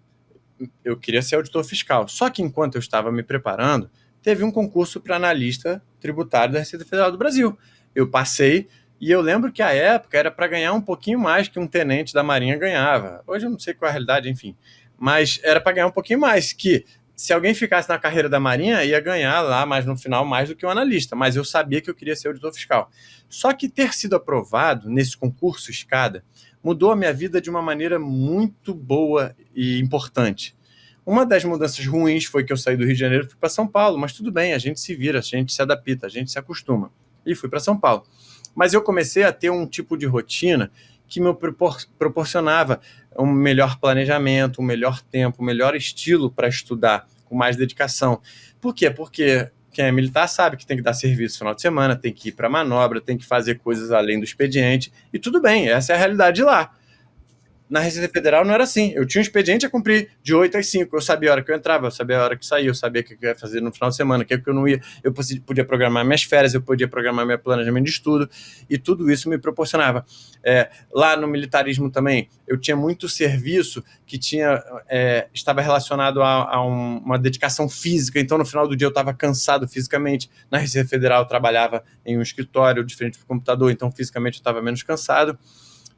eu queria ser auditor fiscal, só que enquanto eu estava me preparando, teve um concurso para analista tributário da Receita Federal do Brasil. Eu passei e eu lembro que a época era para ganhar um pouquinho mais que um tenente da Marinha ganhava. Hoje eu não sei qual é a realidade, enfim. Mas era para ganhar um pouquinho mais, que se alguém ficasse na carreira da Marinha, ia ganhar lá, mas no final, mais do que um analista. Mas eu sabia que eu queria ser auditor fiscal. Só que ter sido aprovado nesse concurso escada mudou a minha vida de uma maneira muito boa e importante. Uma das mudanças ruins foi que eu saí do Rio de Janeiro e fui para São Paulo, mas tudo bem, a gente se vira, a gente se adapta, a gente se acostuma. E fui para São Paulo. Mas eu comecei a ter um tipo de rotina que me proporcionava um melhor planejamento, um melhor tempo, um melhor estilo para estudar, com mais dedicação. Por quê? Porque quem é militar sabe que tem que dar serviço no final de semana, tem que ir para manobra, tem que fazer coisas além do expediente, e tudo bem, essa é a realidade de lá. Na Receita Federal não era assim. Eu tinha um expediente a cumprir de 8 às 5. Eu sabia a hora que eu entrava, eu sabia a hora que saía, eu sabia o que eu ia fazer no final de semana, o que eu não ia. Eu podia programar minhas férias, eu podia programar meu planejamento de estudo, e tudo isso me proporcionava. Lá no militarismo também, eu tinha muito serviço que estava relacionado a uma dedicação física, então no final do dia eu estava cansado fisicamente. Na Receita Federal eu trabalhava em um escritório diferente do computador, então fisicamente eu estava menos cansado.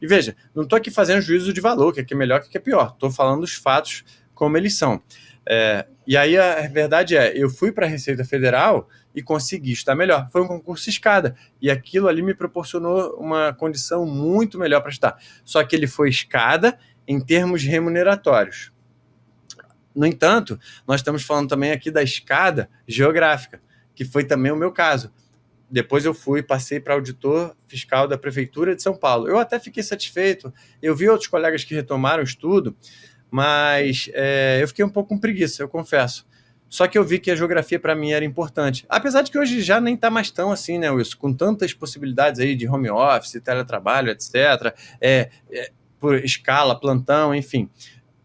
E veja, não estou aqui fazendo juízo de valor, que é melhor, que é pior. Estou falando dos fatos como eles são. E aí a verdade eu fui para a Receita Federal e consegui estar melhor. Foi um concurso escada. E aquilo ali me proporcionou uma condição muito melhor para estar. Só que ele foi escada em termos remuneratórios. No entanto, nós estamos falando também aqui da escada geográfica, que foi também o meu caso. Depois eu passei para auditor fiscal da Prefeitura de São Paulo. Eu até fiquei satisfeito. Eu vi outros colegas que retomaram o estudo, mas eu fiquei um pouco com preguiça, eu confesso. Só que eu vi que a geografia para mim era importante. Apesar de que hoje já nem está mais tão assim, né, Wilson? Com tantas possibilidades aí de home office, teletrabalho, etc. Por escala, plantão, enfim.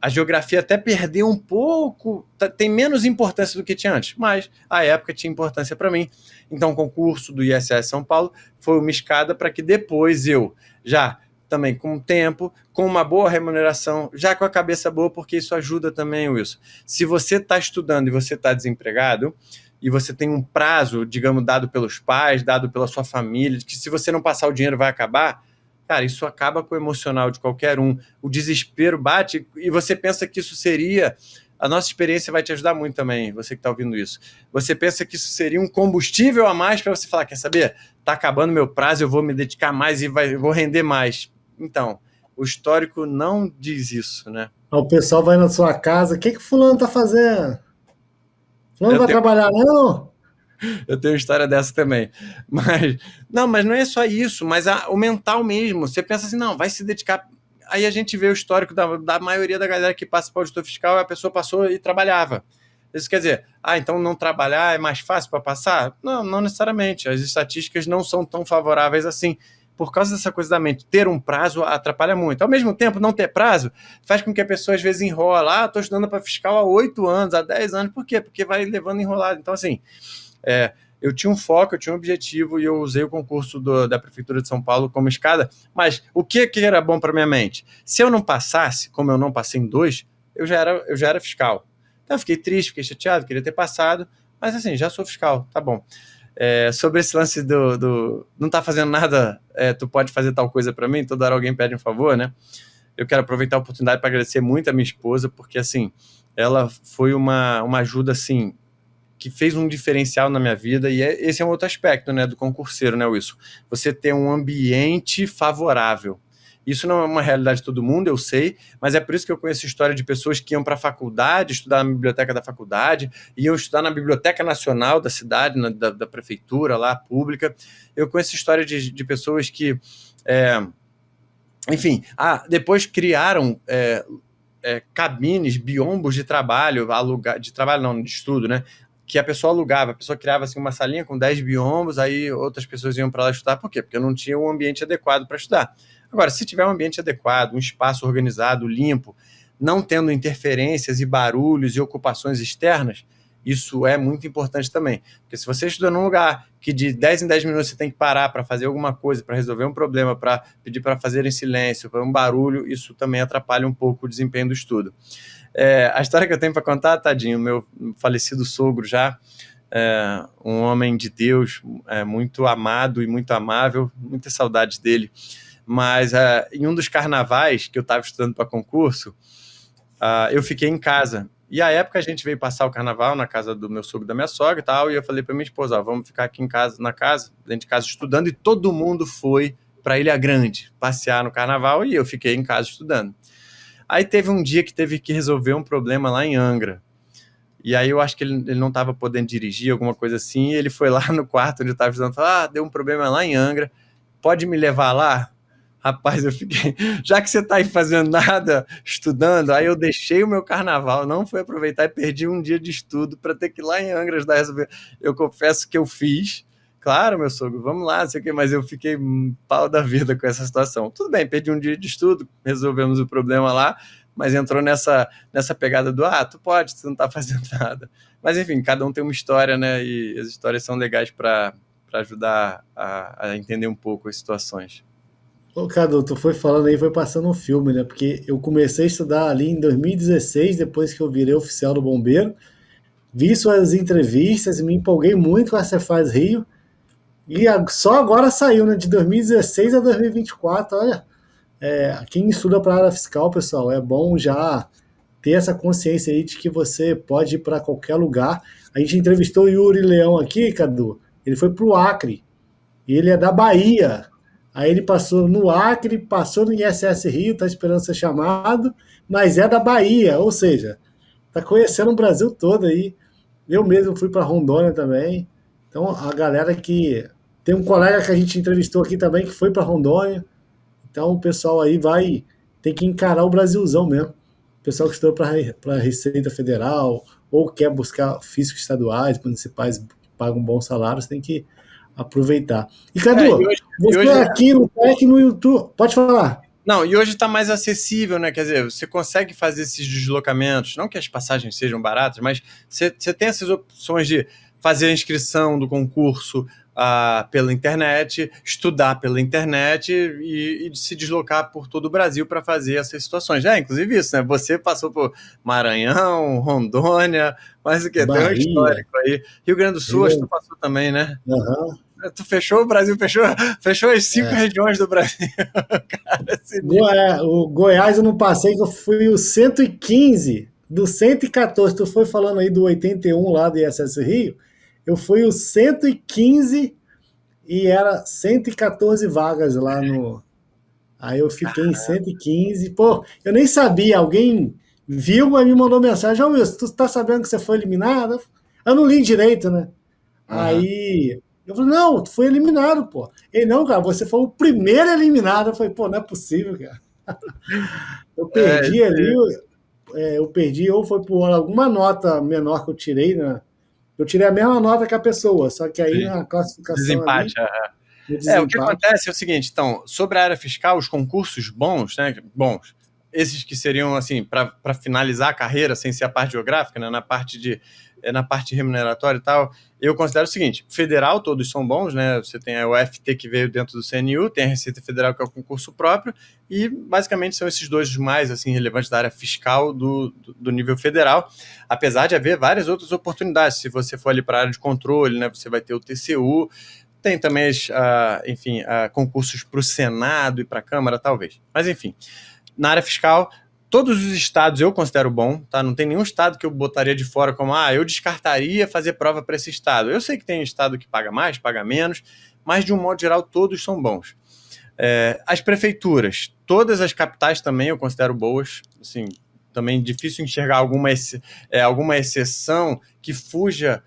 A geografia até perdeu um pouco, tem menos importância do que tinha antes, mas a época tinha importância para mim. Então o concurso do ISS São Paulo foi uma escada para que depois eu, já também com tempo, com uma boa remuneração, já com a cabeça boa, porque isso ajuda também, Wilson. Se você está estudando e você está desempregado, e você tem um prazo, digamos, dado pelos pais, dado pela sua família, que se você não passar o dinheiro vai acabar, cara, isso acaba com o emocional de qualquer um. O desespero bate e você pensa que isso seria... A nossa experiência vai te ajudar muito também, você que está ouvindo isso. Você pensa que isso seria um combustível a mais para você falar, quer saber? Está acabando meu prazo, eu vou me dedicar mais e vou render mais. Então, o histórico não diz isso, né? O pessoal vai na sua casa, o que o fulano está fazendo? Fulano vai trabalhar, não? Eu tenho uma história dessa também. Mas não é só isso, mas o mental mesmo. Você pensa assim, não, vai se dedicar. Aí a gente vê o histórico da maioria da galera que passa para o auditor fiscal, a pessoa passou e trabalhava. Isso quer dizer, então não trabalhar é mais fácil para passar? Não necessariamente. As estatísticas não são tão favoráveis assim. Por causa dessa coisa da mente, ter um prazo atrapalha muito. Ao mesmo tempo, não ter prazo faz com que a pessoa às vezes enrola. Estou estudando para fiscal há 8 anos, há 10 anos. Por quê? Porque vai levando enrolado. Então, assim, eu tinha um foco, eu tinha um objetivo e eu usei o concurso da Prefeitura de São Paulo como escada. Mas o que era bom para minha mente? Se eu não passasse, como eu não passei em 2, eu já era fiscal. Então eu fiquei triste, fiquei chateado, queria ter passado, mas assim, já sou fiscal, tá bom. Sobre esse lance não tá fazendo nada, tu pode fazer tal coisa para mim, toda hora alguém pede um favor, né? Eu quero aproveitar a oportunidade para agradecer muito a minha esposa, porque assim, ela foi uma ajuda assim, que fez um diferencial na minha vida, e esse é um outro aspecto, né, do concurseiro, né, Wilson? Você ter um ambiente favorável. Isso não é uma realidade de todo mundo, eu sei, mas é por isso que eu conheço história de pessoas que iam para a faculdade, estudar na biblioteca da faculdade, iam estudar na Biblioteca Nacional da cidade, da prefeitura lá, pública. Eu conheço história de pessoas que, enfim, depois criaram cabines, biombos de trabalho, de estudo, né? Que a pessoa alugava, a pessoa criava assim, uma salinha com 10 biombos, aí outras pessoas iam para lá estudar. Por quê? Porque não tinha um ambiente adequado para estudar. Agora, se tiver um ambiente adequado, um espaço organizado, limpo, não tendo interferências e barulhos e ocupações externas, isso é muito importante também. Porque se você estuda num lugar que de 10 em 10 minutos você tem que parar para fazer alguma coisa, para resolver um problema, para pedir para fazer em silêncio, para um barulho, isso também atrapalha um pouco o desempenho do estudo. A história que eu tenho para contar, tadinho, meu falecido sogro já, um homem de Deus, muito amado e muito amável, muitas saudades dele. Mas em um dos carnavais que eu estava estudando para concurso, eu fiquei em casa. E à época a gente veio passar o carnaval na casa do meu sogro e da minha sogra e tal, e eu falei para minha esposa, vamos ficar aqui dentro de casa estudando, e todo mundo foi para Ilha Grande passear no carnaval, e eu fiquei em casa estudando. Aí teve um dia que teve que resolver um problema lá em Angra. E aí eu acho que ele não estava podendo dirigir, alguma coisa assim, e ele foi lá no quarto onde eu estava estudando e falou, deu um problema lá em Angra, pode me levar lá? Rapaz, eu fiquei, já que você está aí fazendo nada, estudando, aí eu deixei o meu carnaval, não fui aproveitar e perdi um dia de estudo para ter que ir lá em Angra ajudar a resolver. Eu confesso que eu fiz, claro, meu sogro, vamos lá, não sei o quê, mas eu fiquei pau da vida com essa situação. Tudo bem, perdi um dia de estudo, resolvemos o problema lá, mas entrou nessa pegada do, tu pode, tu não está fazendo nada. Mas enfim, cada um tem uma história, né, e as histórias são legais para ajudar a entender um pouco as situações. Ô, Cadu, tu foi falando aí, foi passando um filme, né? Porque eu comecei a estudar ali em 2016, depois que eu virei oficial do Bombeiro. Vi suas entrevistas e me empolguei muito com a Cefaz Rio. E só agora saiu, né? De 2016 a 2024. Olha, quem estuda para a área fiscal, pessoal, é bom já ter essa consciência aí de que você pode ir para qualquer lugar. A gente entrevistou o Yuri Leão aqui, Cadu. Ele foi para o Acre. E ele é da Bahia. Aí ele passou no Acre, passou no ISS Rio, está esperando ser chamado, mas é da Bahia, ou seja, está conhecendo o Brasil todo aí. Eu mesmo fui para Rondônia também. Então, a galera que... Tem um colega que a gente entrevistou aqui também que foi para Rondônia. Então, o pessoal aí tem que encarar o Brasilzão mesmo. O pessoal que estuda para a Receita Federal ou quer buscar fiscos estaduais, municipais que pagam bons salários, tem que aproveitar. E Cadu, você aqui no TEC no YouTube, pode falar. Não, e hoje está mais acessível, né? Quer dizer, você consegue fazer esses deslocamentos, não que as passagens sejam baratas, mas você tem essas opções de fazer a inscrição do concurso pela internet, estudar pela internet e de se deslocar por todo o Brasil para fazer essas situações. Inclusive isso, né? Você passou por Maranhão, Rondônia, mas o quê? Bahia. Tem um histórico aí. Rio Grande do Sul, acho que tu passou também, né? Uhum. Tu fechou o Brasil, fechou as 5 regiões do Brasil. Cara, o Goiás eu não passei, que eu fui o 115 do 114. Tu foi falando aí do 81 lá do ISS Rio. Eu fui o 115 e era 114 vagas lá no... Aí eu fiquei em 115. Pô, eu nem sabia. Alguém viu, mas me mandou mensagem. Ô, Wilson, tu tá sabendo que você foi eliminado? Eu não li direito, né? Aí... Eu falei, não, tu foi eliminado, pô. Ele, não, cara, você foi o primeiro eliminado. Eu falei, pô, não é possível, cara. Eu perdi ali, ou foi por alguma nota menor que eu tirei, né? Eu tirei a mesma nota que a pessoa, só que aí na classificação desempate, ali... O que acontece é o seguinte, então, sobre a área fiscal, os concursos bons, né? Bons, esses que seriam, assim, para finalizar a carreira, sem ser a parte geográfica, né, na parte de na parte remuneratória e tal, eu considero o seguinte: federal, todos são bons, né? Você tem o FT que veio dentro do CNU, tem a Receita Federal, que é o concurso próprio, e basicamente são esses dois mais assim, relevantes da área fiscal do nível federal, apesar de haver várias outras oportunidades. Se você for ali para a área de controle, né, você vai ter o TCU, tem também, enfim, concursos para o Senado e para a Câmara, talvez. Mas, enfim, na área fiscal, todos os estados eu considero bom, tá? Não tem nenhum estado que eu botaria de fora como, eu descartaria fazer prova para esse estado. Eu sei que tem estado que paga mais, paga menos, mas, de um modo geral, todos são bons. As prefeituras, todas as capitais também eu considero boas, assim, também difícil enxergar alguma exceção que fuja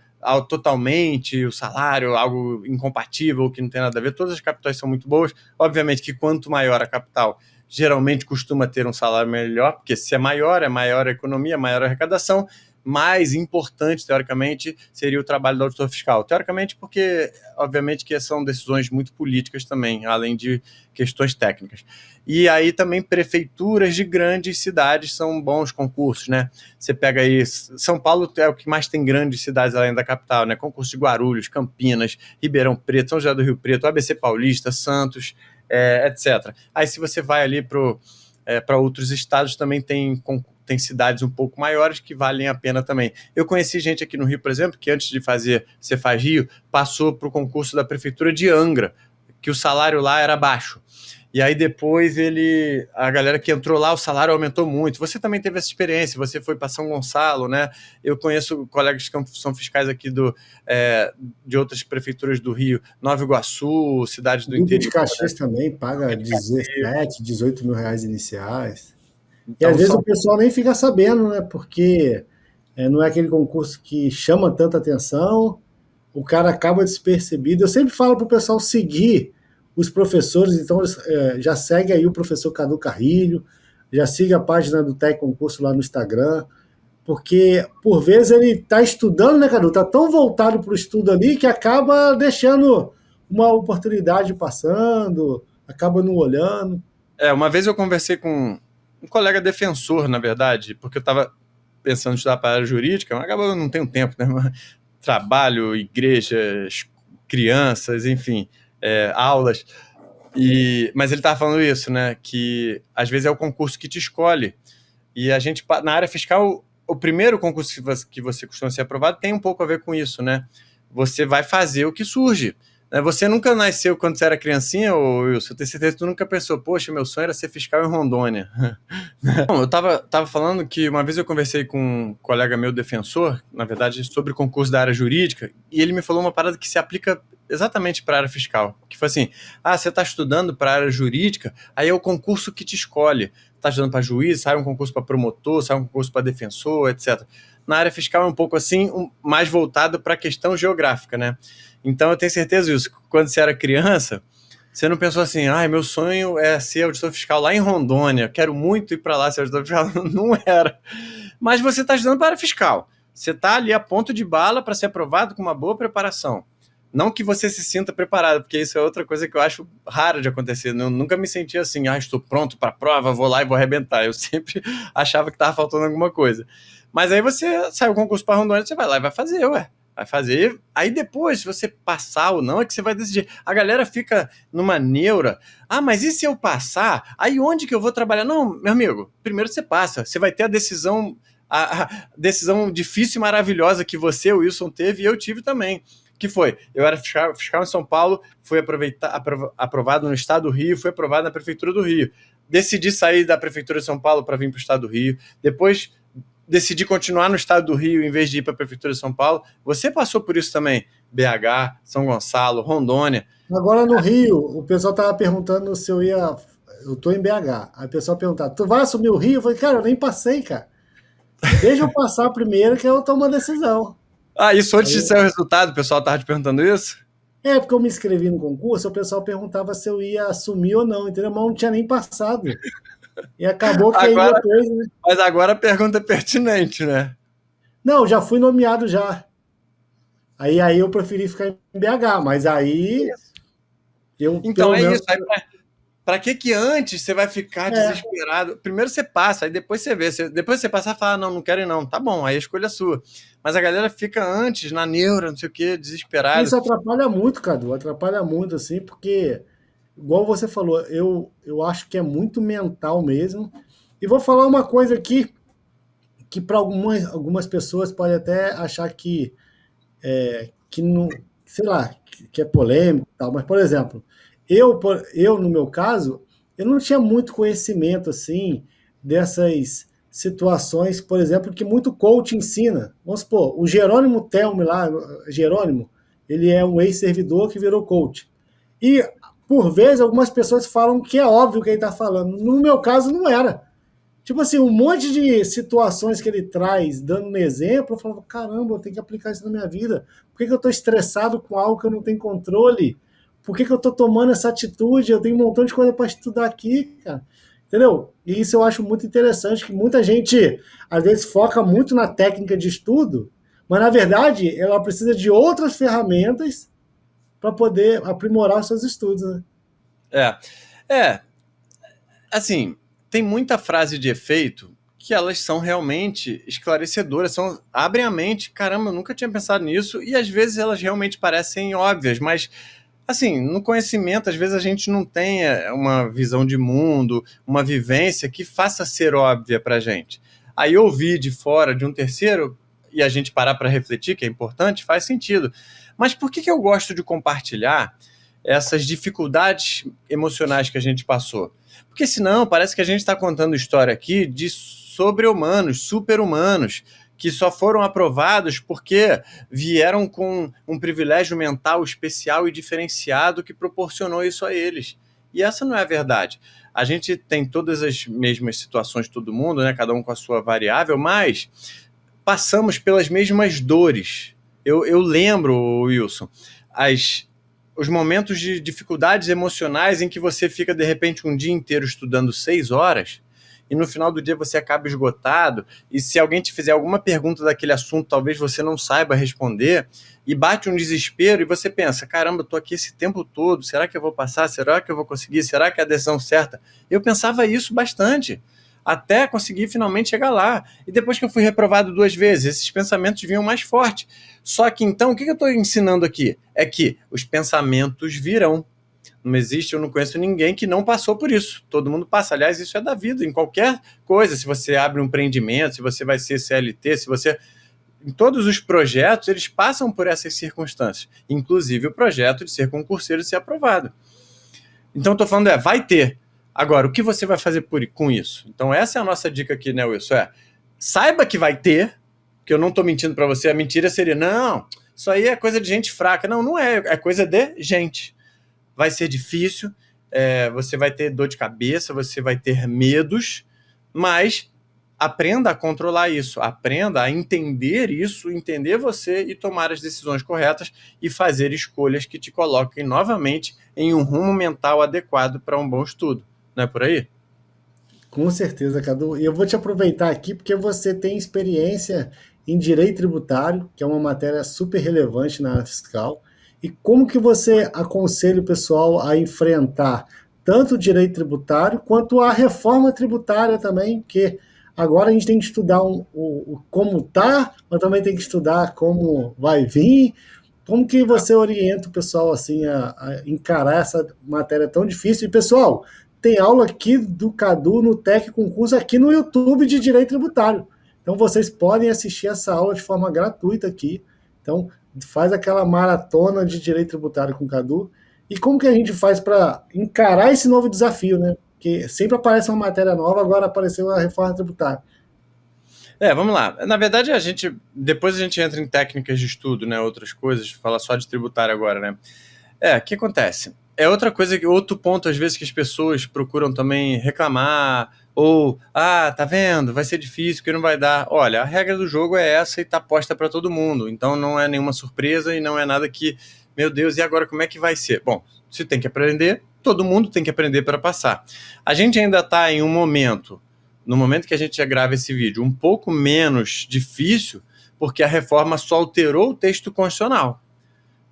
totalmente o salário, algo incompatível, que não tem nada a ver. Todas as capitais são muito boas. Obviamente que quanto maior a capital, geralmente costuma ter um salário melhor, porque se é maior a economia, maior a arrecadação, mais importante, teoricamente, seria o trabalho do auditor fiscal. Teoricamente, porque, obviamente, que são decisões muito políticas também, além de questões técnicas. E aí também prefeituras de grandes cidades são bons concursos, né? Você pega aí, São Paulo é o que mais tem grandes cidades além da capital, né? Concurso de Guarulhos, Campinas, Ribeirão Preto, São José do Rio Preto, ABC Paulista, Santos, etc. Aí se você vai ali para outros estados, também tem cidades um pouco maiores que valem a pena também. Eu conheci gente aqui no Rio, por exemplo, que antes de fazer Cefaz Rio, passou para o concurso da prefeitura de Angra, que o salário lá era baixo. E aí depois a galera que entrou lá, o salário aumentou muito. Você também teve essa experiência, você foi para São Gonçalo, né? Eu conheço colegas que são fiscais aqui de outras prefeituras do Rio, Nova Iguaçu, cidades do interior. De Caxias, né? Também paga 17, 18 mil reais iniciais. Então, e às vezes o pessoal nem fica sabendo, né? Porque não é aquele concurso que chama tanta atenção, o cara acaba despercebido. Eu sempre falo para o pessoal seguir os professores, então já segue aí o professor Cadu Carrilho, já siga a página do Tec Concurso lá no Instagram, porque por vezes ele está estudando, né, Cadu? Está tão voltado para o estudo ali que acaba deixando uma oportunidade passando, acaba não olhando. Uma vez eu conversei com um colega defensor, na verdade, porque eu estava pensando em estudar para a área jurídica, mas acaba eu não tenho tempo, né? Trabalho, igrejas, crianças, enfim, aulas. Mas ele estava falando isso, né? Que às vezes é o concurso que te escolhe. E a gente, na área fiscal, o primeiro concurso que você costuma ser aprovado tem um pouco a ver com isso, né? Você vai fazer o que surge. Você nunca nasceu quando você era criancinha, ou Wilson? Eu tenho certeza que tu nunca pensou, poxa, meu sonho era ser fiscal em Rondônia. Bom, eu tava falando que uma vez eu conversei com um colega meu defensor, na verdade, sobre o concurso da área jurídica, e ele me falou uma parada que se aplica exatamente para a área fiscal, que foi assim, você está estudando para a área jurídica, aí é o concurso que te escolhe. Está estudando para juiz, sai um concurso para promotor, sai um concurso para defensor, etc. Na área fiscal é um pouco assim, mais voltado para a questão geográfica, né? Então eu tenho certeza disso, quando você era criança, você não pensou assim, meu sonho é ser auditor fiscal lá em Rondônia, quero muito ir para lá ser auditor fiscal. Não era. Mas você está estudando para a área fiscal. Você está ali a ponto de bala para ser aprovado com uma boa preparação. Não que você se sinta preparado, porque isso é outra coisa que eu acho rara de acontecer. Eu nunca me senti assim, estou pronto para a prova, vou lá e vou arrebentar. Eu sempre achava que estava faltando alguma coisa. Mas aí você sai o concurso para Rondônia, você vai lá e vai fazer, Vai fazer. Aí depois, se você passar ou não, é que você vai decidir. A galera fica numa neura. Mas e se eu passar? Aí onde que eu vou trabalhar? Não, meu amigo, primeiro você passa. Você vai ter a decisão difícil e maravilhosa que você, o Wilson, teve e eu tive também. Que foi, eu era fiscal em São Paulo, fui aprovado no estado do Rio, fui aprovado na prefeitura do Rio. Decidi sair da prefeitura de São Paulo para vir para o estado do Rio. Depois decidi continuar no estado do Rio em vez de ir para a prefeitura de São Paulo. Você passou por isso também? BH, São Gonçalo, Rondônia. Agora no Rio, o pessoal estava perguntando se eu ia... Eu estou em BH. Aí o pessoal perguntava, tu vai assumir o Rio? Eu falei, cara, eu nem passei, cara. Deixa eu passar primeiro que eu tomo a decisão. Isso antes de sair o resultado, o pessoal estava te perguntando isso? Porque eu me inscrevi no concurso, o pessoal perguntava se eu ia assumir ou não, entendeu? Mas eu não tinha nem passado. E acabou que agora, aí depois... Né? Mas agora a pergunta é pertinente, né? Não, já fui nomeado já. Aí eu preferi ficar em BH, mas aí... Então é isso. Pra que antes você vai ficar desesperado? Primeiro você passa, aí depois você vê. Depois você passar e fala, não quero ir não. Tá bom, aí a escolha é sua. Mas a galera fica antes, na neura, não sei o quê, desesperado. Isso atrapalha muito, Cadu, atrapalha muito, assim, porque, igual você falou, eu acho que é muito mental mesmo. E vou falar uma coisa aqui, que para algumas pessoas pode até achar que não, sei lá, que é polêmico e tal, mas, por exemplo, eu, no meu caso, eu não tinha muito conhecimento, assim, dessas situações, por exemplo, que muito coach ensina. Vamos supor, o Jerônimo Telme lá, Jerônimo, ele é um ex-servidor que virou coach. E, por vezes, algumas pessoas falam que é óbvio o que ele está falando. No meu caso, não era. Tipo assim, um monte de situações que ele traz, dando um exemplo, eu falava, caramba, eu tenho que aplicar isso na minha vida. Por que eu estou estressado com algo que eu não tenho controle? Por que eu estou tomando essa atitude? Eu tenho um montão de coisa para estudar aqui, cara. Entendeu? E isso eu acho muito interessante, que muita gente, às vezes, foca muito na técnica de estudo, mas, na verdade, ela precisa de outras ferramentas para poder aprimorar os seus estudos, né? É, é, assim, tem muita frase de efeito que elas são realmente esclarecedoras, abrem a mente, caramba, eu nunca tinha pensado nisso, e às vezes elas realmente parecem óbvias, mas assim, no conhecimento, às vezes a gente não tem uma visão de mundo, uma vivência que faça ser óbvia pra gente. Aí ouvir de fora de um terceiro e a gente parar para refletir, que é importante, faz sentido. Mas por que eu gosto de compartilhar essas dificuldades emocionais que a gente passou? Porque senão parece que a gente está contando história aqui de sobre-humanos, super-humanos, que só foram aprovados porque vieram com um privilégio mental especial e diferenciado que proporcionou isso a eles. E essa não é a verdade. A gente tem todas as mesmas situações, todo mundo, né? Cada um com a sua variável, mas passamos pelas mesmas dores. Eu lembro, Wilson, os momentos de dificuldades emocionais em que você fica, de repente, um dia inteiro estudando 6 horas e no final do dia você acaba esgotado, e se alguém te fizer alguma pergunta daquele assunto, talvez você não saiba responder, e bate um desespero, e você pensa, caramba, eu tô aqui esse tempo todo, será que eu vou passar? Será que eu vou conseguir? Será que é a decisão certa? Eu pensava isso bastante, até conseguir finalmente chegar lá. E depois que eu fui reprovado 2 vezes, esses pensamentos vinham mais forte. Só que então, o que eu estou ensinando aqui? É que os pensamentos virão. Não existe, eu não conheço ninguém que não passou por isso. Todo mundo passa. Aliás, isso é da vida, em qualquer coisa. Se você abre um empreendimento, se você vai ser CLT, se você... Em todos os projetos, eles passam por essas circunstâncias. Inclusive o projeto de ser concurseiro e ser aprovado. Então, estou falando, vai ter. Agora, o que você vai fazer com isso? Então, essa é a nossa dica aqui, né, Wilson? Saiba que vai ter, que eu não estou mentindo para você. A mentira seria, não, isso aí é coisa de gente fraca. Não, não é. É coisa de gente. Vai ser difícil, você vai ter dor de cabeça, você vai ter medos, mas aprenda a controlar isso, aprenda a entender isso, entender você e tomar as decisões corretas e fazer escolhas que te coloquem novamente em um rumo mental adequado para um bom estudo. Não é por aí? Com certeza, Cadu. E eu vou te aproveitar aqui porque você tem experiência em direito tributário, que é uma matéria super relevante na área fiscal. E como que você aconselha o pessoal a enfrentar tanto o direito tributário quanto a reforma tributária também, porque agora a gente tem que estudar como tá, mas também tem que estudar como vai vir. Como que você orienta o pessoal assim a encarar essa matéria tão difícil? E pessoal, tem aula aqui do Cadu no Tec Concurso aqui no YouTube de Direito Tributário. Então vocês podem assistir essa aula de forma gratuita aqui. Então faz aquela maratona de Direito Tributário com o Cadu. E como que a gente faz para encarar esse novo desafio, né? Porque sempre aparece uma matéria nova, agora apareceu a reforma tributária. Vamos lá. Na verdade, depois a gente entra em técnicas de estudo, né? Outras coisas, fala só de tributário agora, né? O que acontece? É outra coisa, outro ponto, às vezes, que as pessoas procuram também reclamar, ou, tá vendo, vai ser difícil, porque não vai dar. Olha, a regra do jogo é essa e tá posta para todo mundo, então não é nenhuma surpresa e não é nada que, meu Deus, e agora como é que vai ser? Bom, se tem que aprender, todo mundo tem que aprender para passar. A gente ainda está em um momento, no momento que a gente já grava esse vídeo, um pouco menos difícil, porque a reforma só alterou o texto constitucional.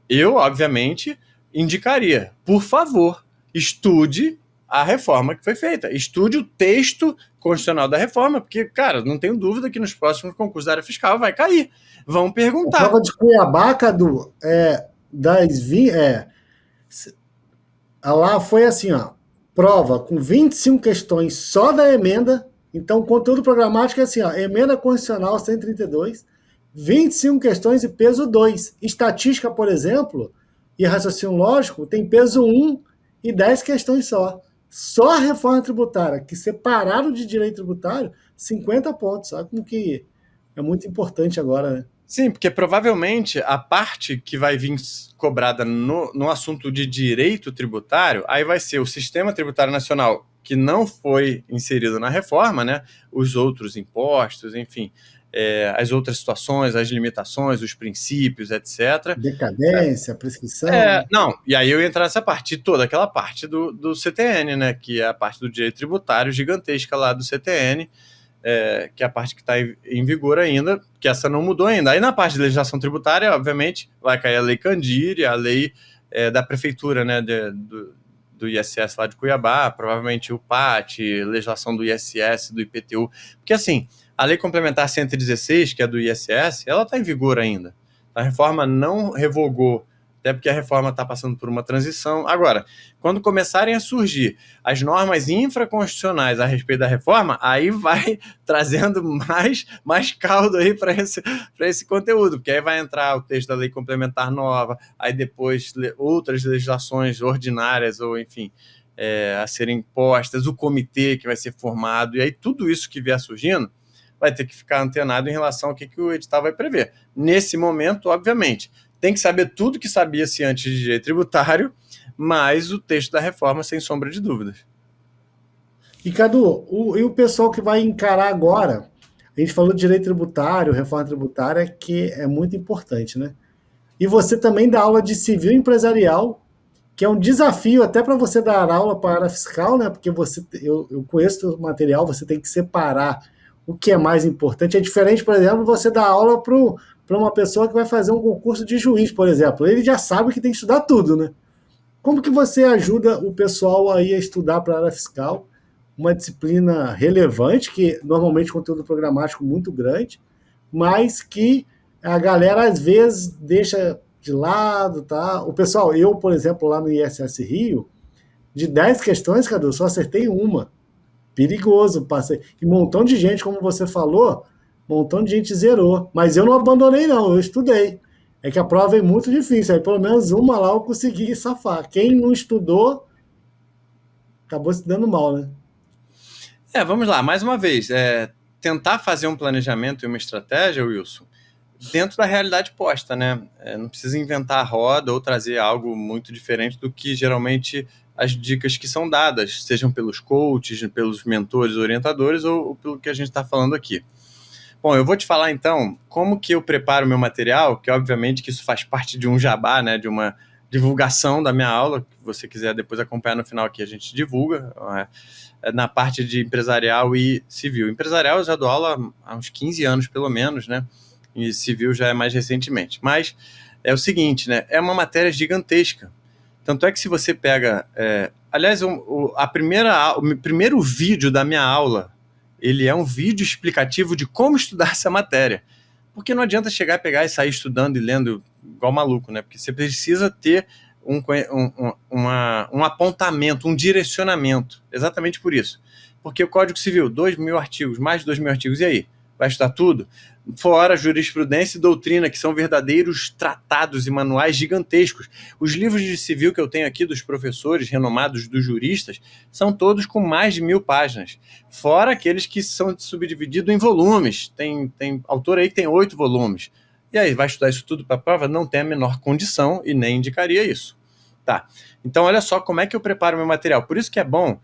Eu, obviamente, indicaria, por favor, estude a reforma que foi feita. Estude o texto constitucional da reforma, porque, cara, não tenho dúvida que nos próximos concursos da área fiscal vai cair. Vão A perguntar. prova de Cuiabá, Cadu, lá foi assim, ó, prova com 25 questões só da emenda. Então, o conteúdo programático é assim, ó, emenda constitucional 132, 25 questões e peso 2. Estatística, por exemplo, e raciocínio lógico, tem peso 1 e 10 questões só. Só a reforma tributária, que separaram de direito tributário, 50 pontos. Sabe como que é muito importante agora, né? Sim, porque provavelmente a parte que vai vir cobrada no assunto de direito tributário, aí vai ser o Sistema Tributário Nacional, que não foi inserido na reforma, né? Os outros impostos, enfim, as outras situações, as limitações, os princípios, etc. Decadência, prescrição. Não, e aí eu ia entrar nessa parte, toda aquela parte do CTN, né? Que é a parte do direito tributário gigantesca lá do CTN, que é a parte que está em vigor ainda, que essa não mudou ainda. Aí na parte de legislação tributária, obviamente, vai cair a Lei Candir, a lei da prefeitura, né, do ISS lá de Cuiabá, provavelmente o PAT, legislação do ISS, do IPTU, porque assim, a Lei Complementar 116, que é do ISS, ela está em vigor ainda. A reforma não revogou, até porque a reforma está passando por uma transição. Agora, quando começarem a surgir as normas infraconstitucionais a respeito da reforma, aí vai trazendo mais caldo aí para esse conteúdo, porque aí vai entrar o texto da lei complementar nova, aí depois outras legislações ordinárias, ou enfim, a serem postas, o comitê que vai ser formado, e aí tudo isso que vier surgindo vai ter que ficar antenado em relação ao que o edital vai prever. Nesse momento, obviamente, tem que saber tudo que sabia-se antes de direito tributário, mas o texto da reforma, sem sombra de dúvidas. E, Cadu, e o pessoal que vai encarar agora, a gente falou de direito tributário, reforma tributária, que é muito importante, né? E você também dá aula de civil empresarial, que é um desafio até para você dar aula para a área fiscal, né? Porque eu conheço o material, você tem que separar o que é mais importante. É diferente, por exemplo, você dar aula para uma pessoa que vai fazer um concurso de juiz, por exemplo. Ele já sabe que tem que estudar tudo, né? Como que você ajuda o pessoal aí a estudar para a área fiscal? Uma disciplina relevante, que normalmente conteúdo programático muito grande, mas que a galera às vezes deixa de lado, tá? O pessoal, eu, por exemplo, lá no ISS Rio, de 10 questões, Cadu, só acertei uma. Perigoso, passei. E um montão de gente, como você falou, um montão de gente zerou. Mas eu não abandonei, não, eu estudei. É que a prova é muito difícil, aí pelo menos uma lá eu consegui safar. Quem não estudou, acabou se dando mal, né? Vamos lá, mais uma vez, tentar fazer um planejamento e uma estratégia, Wilson, dentro da realidade posta, né? Não precisa inventar a roda ou trazer algo muito diferente do que geralmente as dicas que são dadas, sejam pelos coaches, pelos mentores, orientadores ou pelo que a gente está falando aqui. Bom, eu vou te falar então como que eu preparo o meu material, que obviamente que isso faz parte de um jabá, né, de uma divulgação da minha aula, que você quiser depois acompanhar no final aqui, a gente divulga, na parte de empresarial e civil. Empresarial eu já dou aula há uns 15 anos, pelo menos, né, e civil já é mais recentemente. Mas é o seguinte, né, é uma matéria gigantesca. Tanto é que se você pega... aliás, o primeiro vídeo da minha aula, ele é um vídeo explicativo de como estudar essa matéria. Porque não adianta chegar, pegar e sair estudando e lendo igual maluco, né? Porque você precisa ter um apontamento, um direcionamento. Exatamente por isso. Porque o Código Civil, 2.000 artigos, mais de 2.000 artigos, e aí? Vai estudar tudo? Fora jurisprudência e doutrina, que são verdadeiros tratados e manuais gigantescos. Os livros de civil que eu tenho aqui dos professores renomados, dos juristas, são todos com mais de 1.000 páginas. Fora aqueles que são subdivididos em volumes. Tem autor aí que tem 8 volumes. E aí, vai estudar isso tudo para a prova? Não tem a menor condição e nem indicaria isso. Tá. Então, olha só como é que eu preparo o meu material. Por isso que é bom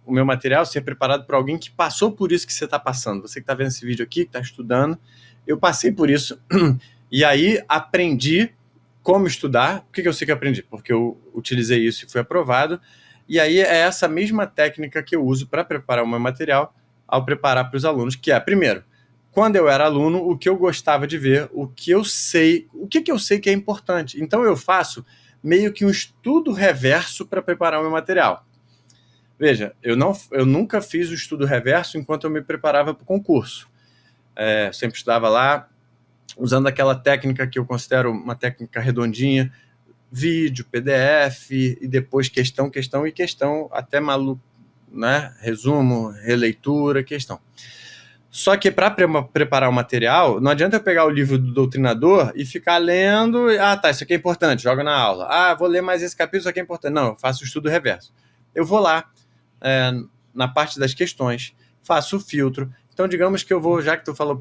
o meu material ser preparado por alguém que passou por isso que você está passando. Você que está vendo esse vídeo aqui, que está estudando, eu passei por isso e aí aprendi como estudar. Por que eu sei que eu aprendi? Porque eu utilizei isso e fui aprovado. E aí é essa mesma técnica que eu uso para preparar o meu material ao preparar para os alunos, que é, primeiro, quando eu era aluno, o que eu gostava de ver, o que eu sei que é importante. Então eu faço meio que um estudo reverso para preparar o meu material. Veja, eu nunca fiz o estudo reverso enquanto eu me preparava para o concurso. Sempre estudava lá, usando aquela técnica que eu considero uma técnica redondinha, vídeo, PDF, e depois questão, questão e questão, até maluco, né? Resumo, releitura, questão. Só que para preparar o material, não adianta eu pegar o livro do doutrinador e ficar lendo, tá, isso aqui é importante, joga na aula. Vou ler mais esse capítulo, isso aqui é importante. Não, eu faço o estudo reverso. Eu vou lá, na parte das questões, faço o filtro. Então, digamos que eu vou, já que tu falou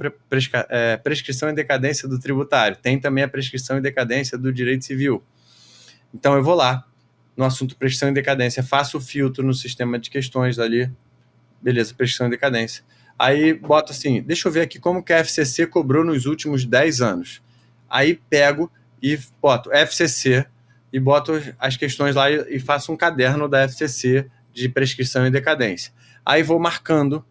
prescrição e decadência do tributário, tem também a prescrição e decadência do direito civil. Então, eu vou lá, no assunto prescrição e decadência, faço o filtro no sistema de questões ali, beleza, prescrição e decadência. Aí boto assim, deixa eu ver aqui como que a FCC cobrou nos últimos 10 anos. Aí pego e boto FCC e boto as questões lá e faço um caderno da FCC de prescrição e decadência. Aí vou marcando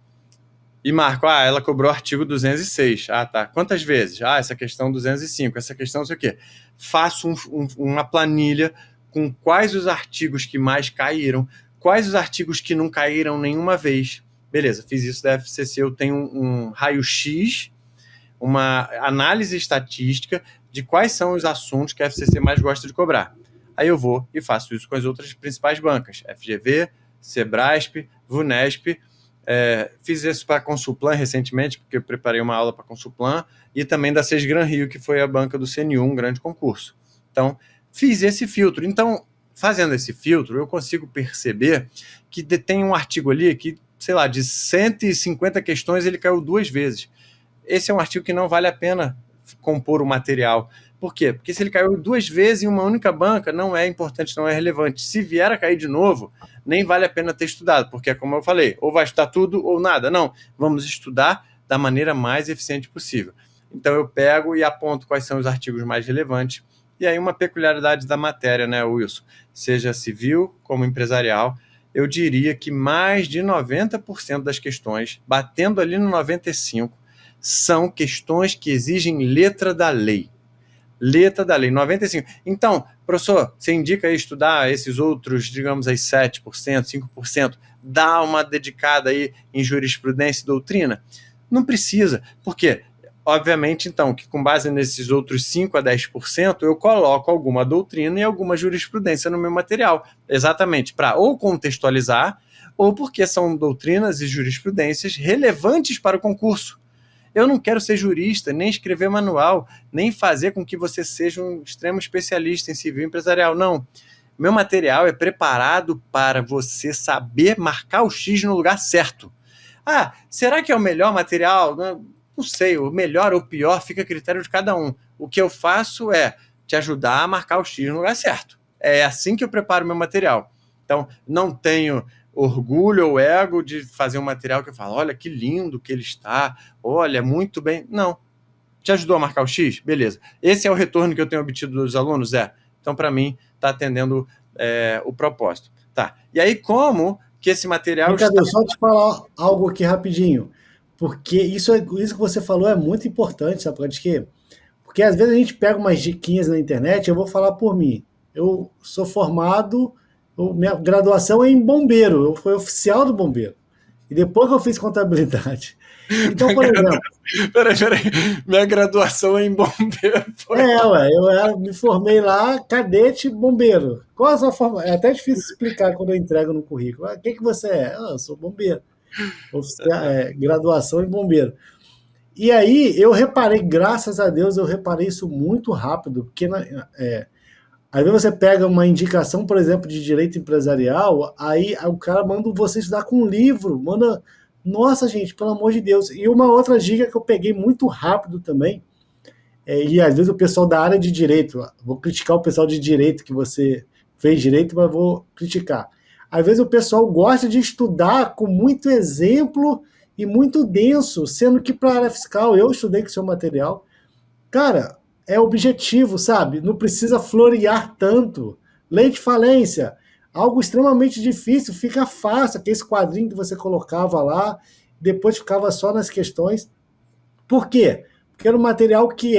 e marco, ela cobrou artigo 206. Tá. Quantas vezes? Essa questão 205, essa questão não sei o quê. Faço uma planilha com quais os artigos que mais caíram, quais os artigos que não caíram nenhuma vez. Beleza, fiz isso da FCC, eu tenho um raio-x, uma análise estatística de quais são os assuntos que a FCC mais gosta de cobrar. Aí eu vou e faço isso com as outras principais bancas, FGV, Sebrasp, Vunesp. Fiz isso para a Consulplan recentemente, porque eu preparei uma aula para a Consulplan, e também da Sesgran Rio, que foi a banca do CNU, um grande concurso. Então, fiz esse filtro. Então, fazendo esse filtro, eu consigo perceber que tem um artigo ali que, sei lá, de 150 questões, ele caiu 2 vezes. Esse é um artigo que não vale a pena compor o material. Por quê? Porque se ele caiu 2 vezes em uma única banca, não é importante, não é relevante. Se vier a cair de novo, nem vale a pena ter estudado, porque, como eu falei, ou vai estudar tudo ou nada. Não, vamos estudar da maneira mais eficiente possível. Então eu pego e aponto quais são os artigos mais relevantes. E aí uma peculiaridade da matéria, né, Wilson? Seja civil como empresarial, eu diria que mais de 90% das questões, batendo ali no 95%, são questões que exigem letra da lei. Letra da lei, 95%. Então, professor, você indica aí estudar esses outros, digamos aí, 7%, 5%, dá uma dedicada aí em jurisprudência e doutrina? Não precisa. Por quê? Obviamente, então, que com base nesses outros 5 a 10%, eu coloco alguma doutrina e alguma jurisprudência no meu material, exatamente para ou contextualizar, ou porque são doutrinas e jurisprudências relevantes para o concurso. Eu não quero ser jurista, nem escrever manual, nem fazer com que você seja um extremo especialista em civil empresarial, não. Meu material é preparado para você saber marcar o X no lugar certo. Será que é o melhor material? Não sei, o melhor ou o pior fica a critério de cada um. O que eu faço é te ajudar a marcar o X no lugar certo. É assim que eu preparo meu material. Então, não tenho orgulho ou ego de fazer um material que eu falo, olha que lindo que ele está, olha, muito bem. Não. Te ajudou a marcar o X? Beleza. Esse é o retorno que eu tenho obtido dos alunos? Então, para mim, está atendendo o propósito. Tá. E aí, como que esse material... Cadu, só te falar algo aqui rapidinho. Porque isso que você falou é muito importante, sabe por quê? Porque às vezes a gente pega umas diquinhas na internet, eu vou falar por mim. Eu sou formado, minha graduação é em bombeiro, eu fui oficial do bombeiro. E depois que eu fiz contabilidade. Então, por exemplo... Peraí. Minha graduação é em bombeiro. Eu me formei lá, cadete bombeiro. Qual a sua forma? É até difícil explicar quando eu entrego no currículo. O que você é? Eu sou bombeiro. Graduação em bombeiro. E aí eu reparei, graças a Deus, eu reparei isso muito rápido, porque às vezes você pega uma indicação, por exemplo, de direito empresarial, aí o cara manda você estudar com um livro, nossa gente, pelo amor de Deus. E uma outra dica que eu peguei muito rápido também, e às vezes o pessoal da área de direito, vou criticar o pessoal de direito que você fez direito, mas vou criticar. Às vezes o pessoal gosta de estudar com muito exemplo e muito denso, sendo que para a área fiscal, eu estudei com seu material, cara, é objetivo, sabe? Não precisa florear tanto. Lei de falência, algo extremamente difícil, fica fácil, aquele quadrinho que você colocava lá, depois ficava só nas questões. Por quê? Porque era um material que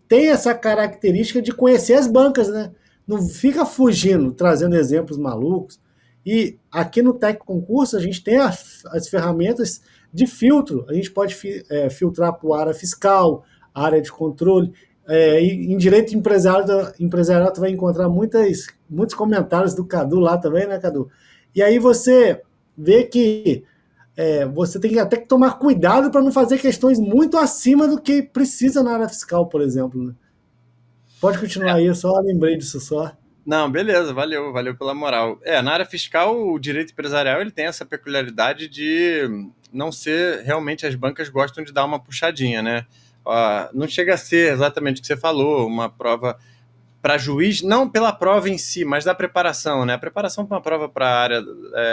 tem essa característica de conhecer as bancas, né? Não fica fugindo, trazendo exemplos malucos. E aqui no Tec Concurso a gente tem as ferramentas de filtro. A gente pode filtrar para a área fiscal, área de controle. Em direito empresarial, tu vai encontrar muitos comentários do Cadu lá também, né, Cadu? E aí você vê que você tem que até que tomar cuidado para não fazer questões muito acima do que precisa na área fiscal, por exemplo. Né? Pode continuar aí, eu só lembrei disso só. Não, beleza, valeu pela moral. Na área fiscal, o direito empresarial ele tem essa peculiaridade de não ser, realmente as bancas gostam de dar uma puxadinha, né? Não chega a ser exatamente o que você falou, uma prova para juiz, não pela prova em si, mas da preparação, né? A preparação para uma prova para a área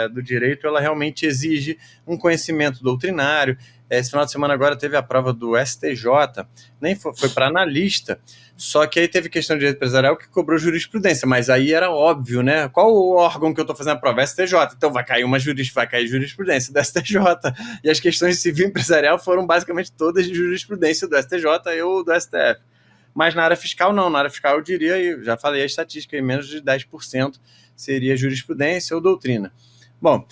do direito, ela realmente exige um conhecimento doutrinário. Esse final de semana agora teve a prova do STJ, nem foi para analista, só que aí teve questão de direito empresarial que cobrou jurisprudência, mas aí era óbvio, né? Qual o órgão que eu estou fazendo a prova? STJ. Então vai cair jurisprudência do STJ. E as questões de civil empresarial foram basicamente todas de jurisprudência do STJ ou do STF. Mas na área fiscal, não. Na área fiscal, eu diria, e já falei a estatística, em menos de 10% seria jurisprudência ou doutrina. Bom,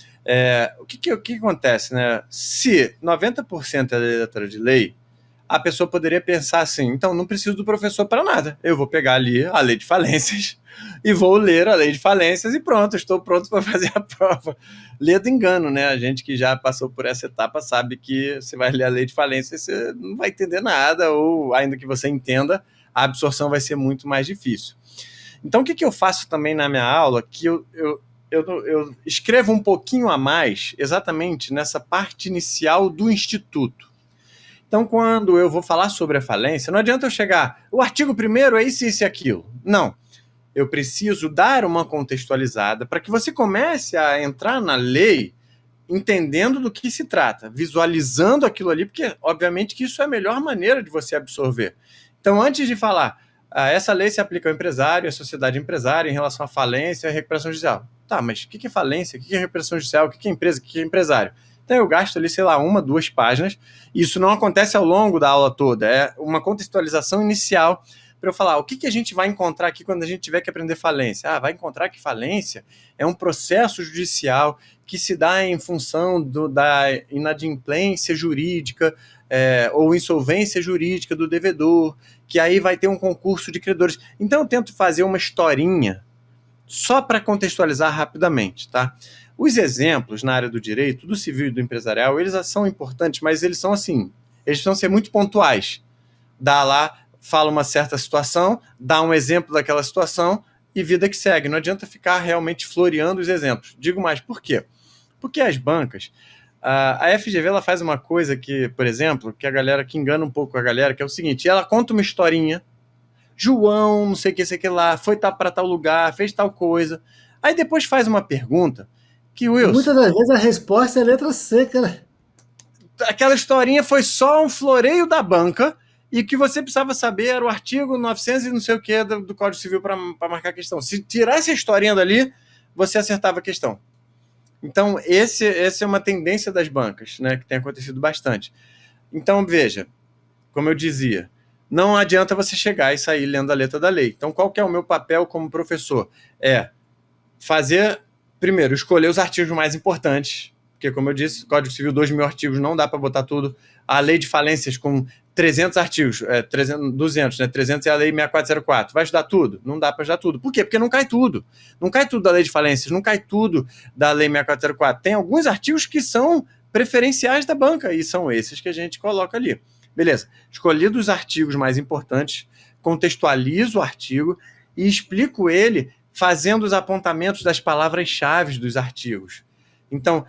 o que acontece, né? Se 90% é letra de lei, a pessoa poderia pensar assim, então não preciso do professor para nada. Eu vou pegar ali a lei de falências e vou ler a lei de falências e pronto, estou pronto para fazer a prova. Lê do engano, né? A gente que já passou por essa etapa sabe que você vai ler a lei de falências e você não vai entender nada, ou ainda que você entenda, a absorção vai ser muito mais difícil. Então, o que eu faço também na minha aula, que eu escrevo um pouquinho a mais exatamente nessa parte inicial do instituto. Então, quando eu vou falar sobre a falência, não adianta eu chegar, o artigo 1º é isso, isso e aquilo. Não. Eu preciso dar uma contextualizada para que você comece a entrar na lei entendendo do que se trata, visualizando aquilo ali, porque, obviamente, que isso é a melhor maneira de você absorver. Então, antes de falar, essa lei se aplica ao empresário, à sociedade empresária, em relação à falência e à recuperação judicial. Tá, mas o que é falência? O que é recuperação judicial? O que é empresa? O que é empresário? Então eu gasto ali, sei lá, 1, 2 páginas, e isso não acontece ao longo da aula toda, é uma contextualização inicial para eu falar o que a gente vai encontrar aqui quando a gente tiver que aprender falência. Vai encontrar que falência é um processo judicial que se dá em função da inadimplência jurídica ou insolvência jurídica do devedor, que aí vai ter um concurso de credores. Então eu tento fazer uma historinha só para contextualizar rapidamente, tá? Os exemplos na área do direito, do civil e do empresarial, eles são importantes, mas eles são assim, eles precisam ser muito pontuais. Dá lá, fala uma certa situação, dá um exemplo daquela situação e vida que segue. Não adianta ficar realmente floreando os exemplos. Digo mais, por quê? Porque as bancas, a FGV ela faz uma coisa que, por exemplo, que engana um pouco a galera, que é o seguinte, ela conta uma historinha, João, não sei o que lá, foi para tal lugar, fez tal coisa, aí depois faz uma pergunta, que Wilson... Muitas das vezes a resposta é letra seca, né? Aquela historinha foi só um floreio da banca e que você precisava saber era o artigo 900 e não sei o que do Código Civil para marcar a questão. Se tirasse a historinha dali, você acertava a questão. Então, essa é uma tendência das bancas, né, que tem acontecido bastante. Então, veja, como eu dizia, não adianta você chegar e sair lendo a letra da lei. Então, qual que é o meu papel como professor? Fazer, primeiro, escolher os artigos mais importantes, porque, como eu disse, o Código Civil, 2.000 artigos, não dá para botar tudo. A lei de falências com 300 artigos, 200, né? 300 é a lei 6404. Vai estudar tudo? Não dá para estudar tudo. Por quê? Porque não cai tudo. Não cai tudo da lei de falências, não cai tudo da lei 6404. Tem alguns artigos que são preferenciais da banca, e são esses que a gente coloca ali. Beleza. Escolhido os artigos mais importantes, contextualizo o artigo e explico ele fazendo os apontamentos das palavras-chave dos artigos. Então,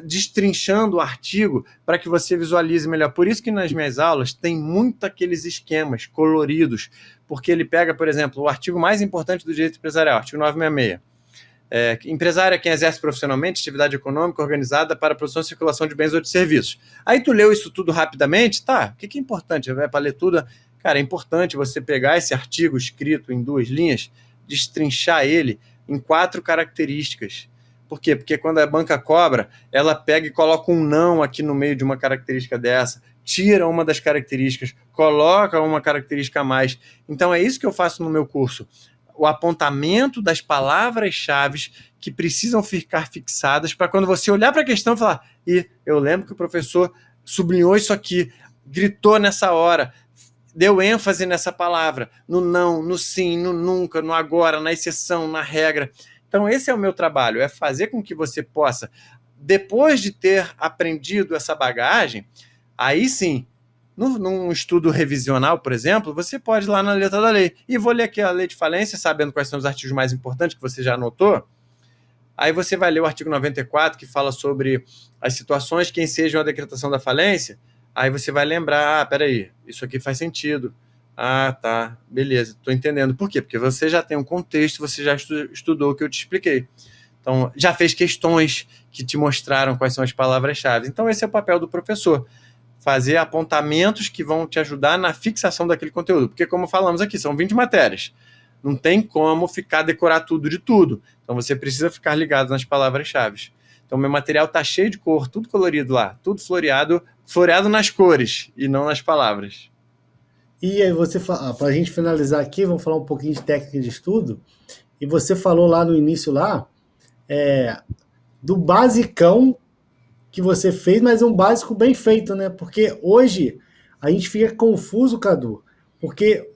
destrinchando o artigo para que você visualize melhor. Por isso que nas minhas aulas tem muito aqueles esquemas coloridos, porque ele pega, por exemplo, o artigo mais importante do direito empresarial, artigo 966. Empresário é quem exerce profissionalmente atividade econômica organizada para a produção e circulação de bens ou de serviços. Aí tu leu isso tudo rapidamente, tá? O que é importante? É para ler tudo. Cara, é importante você pegar esse artigo escrito em 2 linhas, destrinchar ele em 4 características. Por quê? Porque quando a banca cobra, ela pega e coloca um não aqui no meio de uma característica dessa, tira uma das características, coloca uma característica a mais. Então é isso que eu faço no meu curso. o apontamento das palavras-chave que precisam ficar fixadas para quando você olhar para a questão e falar: e eu lembro que o professor sublinhou isso aqui, gritou nessa hora, deu ênfase nessa palavra, no não, no sim, no nunca, no agora, na exceção, na regra. Então esse é o meu trabalho, é fazer com que você possa, depois de ter aprendido essa bagagem, aí sim, num estudo revisional, por exemplo, você pode ir lá na letra da lei. E vou ler aqui a lei de falência, sabendo quais são os artigos mais importantes que você já anotou. Aí você vai ler o artigo 94, que fala sobre as situações que ensejam a decretação da falência. Aí você vai lembrar, peraí, isso aqui faz sentido. Ah, tá, beleza, estou entendendo. Por quê? Porque você já tem um contexto, você já estudou o que eu te expliquei. Então, já fez questões que te mostraram quais são as palavras-chave. Então, esse é o papel do professor. Fazer apontamentos que vão te ajudar na fixação daquele conteúdo. Porque, como falamos aqui, são 20 matérias. Não tem como decorar tudo de tudo. Então, você precisa ficar ligado nas palavras-chave. Então, meu material está cheio de cor, tudo colorido lá, tudo floreado nas cores e não nas palavras. E aí você, para a gente finalizar aqui, vamos falar um pouquinho de técnica de estudo. E você falou lá no início lá, do basicão que você fez, mas um básico bem feito, né? Porque hoje a gente fica confuso, Cadu, porque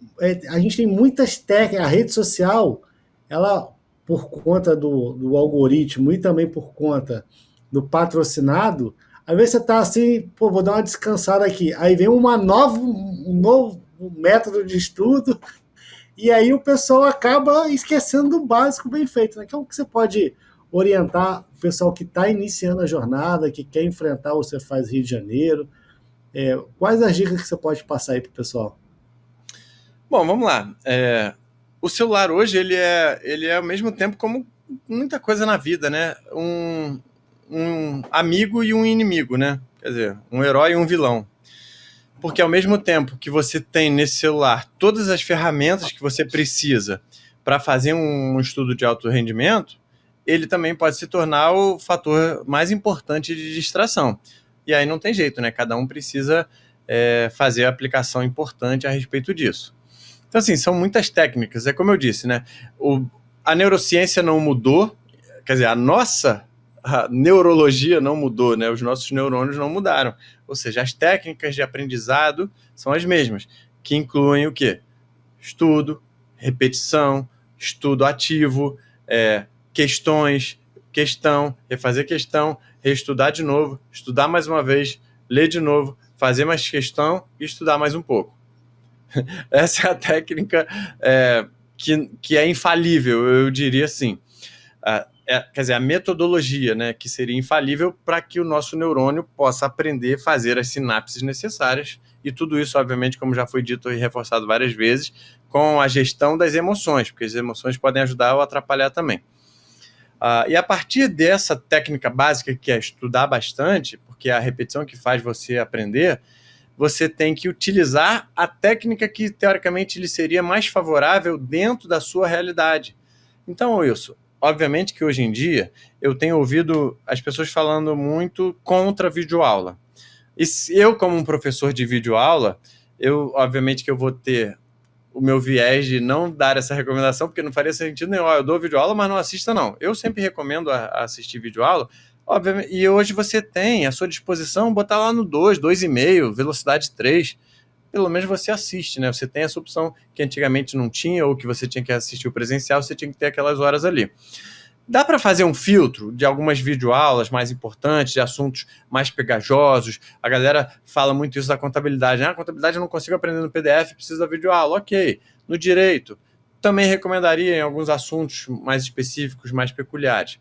a gente tem muitas técnicas, a rede social, ela, por conta do algoritmo e também por conta do patrocinado, às vezes você tá assim, pô, vou dar uma descansada aqui, aí vem um novo método de estudo, e aí o pessoal acaba esquecendo do básico bem feito, né? Então, o que você pode orientar o pessoal que está iniciando a jornada, que quer enfrentar o Cefaz Rio de Janeiro? Quais as dicas que você pode passar aí para o pessoal? Bom, vamos lá. O celular hoje, ele é ao mesmo tempo como muita coisa na vida, né? Um amigo e um inimigo, né? Quer dizer, um herói e um vilão. Porque ao mesmo tempo que você tem nesse celular todas as ferramentas que você precisa para fazer um estudo de alto rendimento, ele também pode se tornar o fator mais importante de distração. E aí não tem jeito, né? Cada um precisa fazer a aplicação importante a respeito disso. Então, assim, são muitas técnicas. É como eu disse, né? A neurociência não mudou, quer dizer, a neurologia não mudou, né? Os nossos neurônios não mudaram. Ou seja, as técnicas de aprendizado são as mesmas, que incluem o quê? Estudo, repetição, estudo ativo, questões, questão, refazer questão, reestudar de novo, estudar mais uma vez, ler de novo, fazer mais questão e estudar mais um pouco. Essa é a técnica que é infalível, eu diria assim. Quer dizer, a metodologia, né, que seria infalível para que o nosso neurônio possa aprender a fazer as sinapses necessárias, e tudo isso, obviamente, como já foi dito e reforçado várias vezes, com a gestão das emoções, porque as emoções podem ajudar ou atrapalhar também. E a partir dessa técnica básica, que é estudar bastante, porque é a repetição que faz você aprender, você tem que utilizar a técnica que, teoricamente, lhe seria mais favorável dentro da sua realidade. Então, Wilson, obviamente que hoje em dia eu tenho ouvido as pessoas falando muito contra a videoaula. E eu, como um professor de videoaula, obviamente que eu vou ter o meu viés de não dar essa recomendação, porque não faria sentido nenhum. Eu dou videoaula, mas não assista, não. Eu sempre recomendo assistir videoaula, obviamente, e hoje você tem à sua disposição botar lá no 2, 2,5, velocidade 3. Pelo menos você assiste, né? Você tem essa opção que antigamente não tinha, ou que você tinha que assistir o presencial, você tinha que ter aquelas horas ali. Dá para fazer um filtro de algumas videoaulas mais importantes, de assuntos mais pegajosos. A galera fala muito isso da contabilidade. A contabilidade eu não consigo aprender no PDF, preciso da videoaula. Ok. No direito, também recomendaria em alguns assuntos mais específicos, mais peculiares.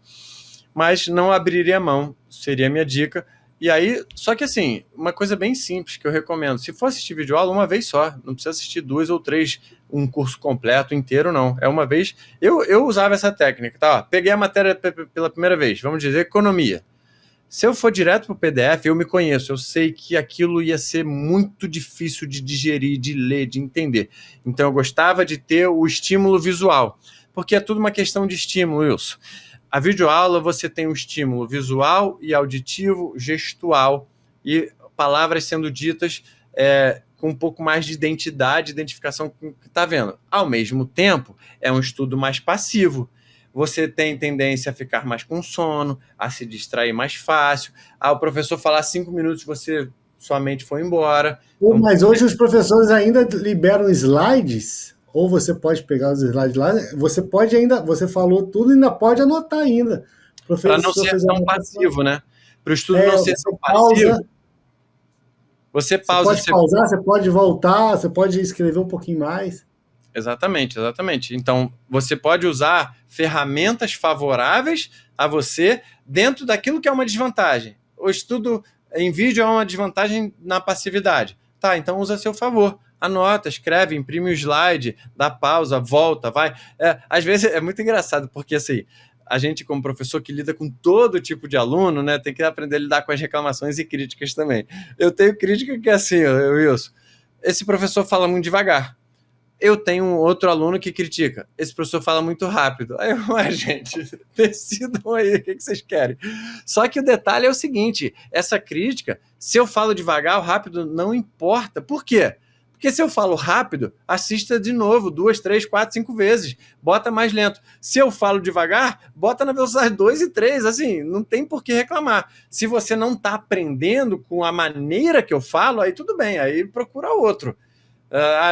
Mas não abriria mão, seria a minha dica. E aí, só que assim, uma coisa bem simples que eu recomendo, se for assistir videoaula, uma vez só, não precisa assistir 2 ou 3, um curso completo, inteiro, não. É uma vez, eu usava essa técnica, tá? Peguei a matéria pela primeira vez, vamos dizer, economia. Se eu for direto para o PDF, eu me conheço, eu sei que aquilo ia ser muito difícil de digerir, de ler, de entender. Então eu gostava de ter o estímulo visual, porque é tudo uma questão de estímulo, Wilson. A videoaula você tem um estímulo visual e auditivo, gestual, e palavras sendo ditas com um pouco mais de identificação com o que está vendo. Ao mesmo tempo, é um estudo mais passivo. Você tem tendência a ficar mais com sono, a se distrair mais fácil. O professor falar 5 minutos, sua mente foi embora. Mas hoje os professores ainda liberam slides, ou você pode pegar os slides lá, você pode ainda, você falou tudo e ainda pode anotar ainda. Para não ser tão passivo, né? Para o estudo não ser tão passivo. Você pausa. Você pode pausar, você pode voltar, você pode escrever um pouquinho mais. Exatamente. Então, você pode usar ferramentas favoráveis a você dentro daquilo que é uma desvantagem. O estudo em vídeo é uma desvantagem na passividade. Tá, então usa a seu favor. Anota, escreve, imprime o slide, dá pausa, volta, vai. Às vezes é muito engraçado, porque assim, a gente, como professor que lida com todo tipo de aluno, né, tem que aprender a lidar com as reclamações e críticas também. Eu tenho crítica que é assim, Wilson, esse professor fala muito devagar. Eu tenho um outro aluno que critica. Esse professor fala muito rápido. Aí, gente, decidam aí o que vocês querem. Só que o detalhe é o seguinte, essa crítica, se eu falo devagar ou rápido, não importa. Por quê? Porque se eu falo rápido, assista de novo, 2, 3, 4, 5 vezes. Bota mais lento. Se eu falo devagar, bota na velocidade 2 e 3. Assim, não tem por que reclamar. Se você não está aprendendo com a maneira que eu falo, aí tudo bem, aí procura outro.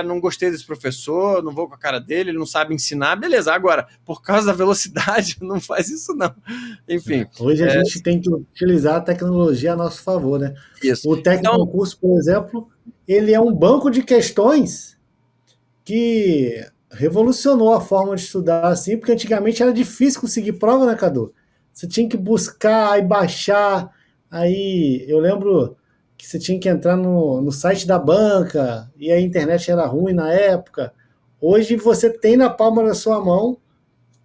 Não gostei desse professor, não vou com a cara dele, ele não sabe ensinar, beleza. Agora, por causa da velocidade, não faz isso não. Enfim. Hoje a gente tem que utilizar a tecnologia a nosso favor, né? Isso. O Tecnoncurso, por exemplo, ele é um banco de questões que revolucionou a forma de estudar assim, porque antigamente era difícil conseguir prova, né, Cadu? Você tinha que buscar e baixar, aí eu lembro que você tinha que entrar no site da banca, e a internet era ruim na época. Hoje você tem na palma da sua mão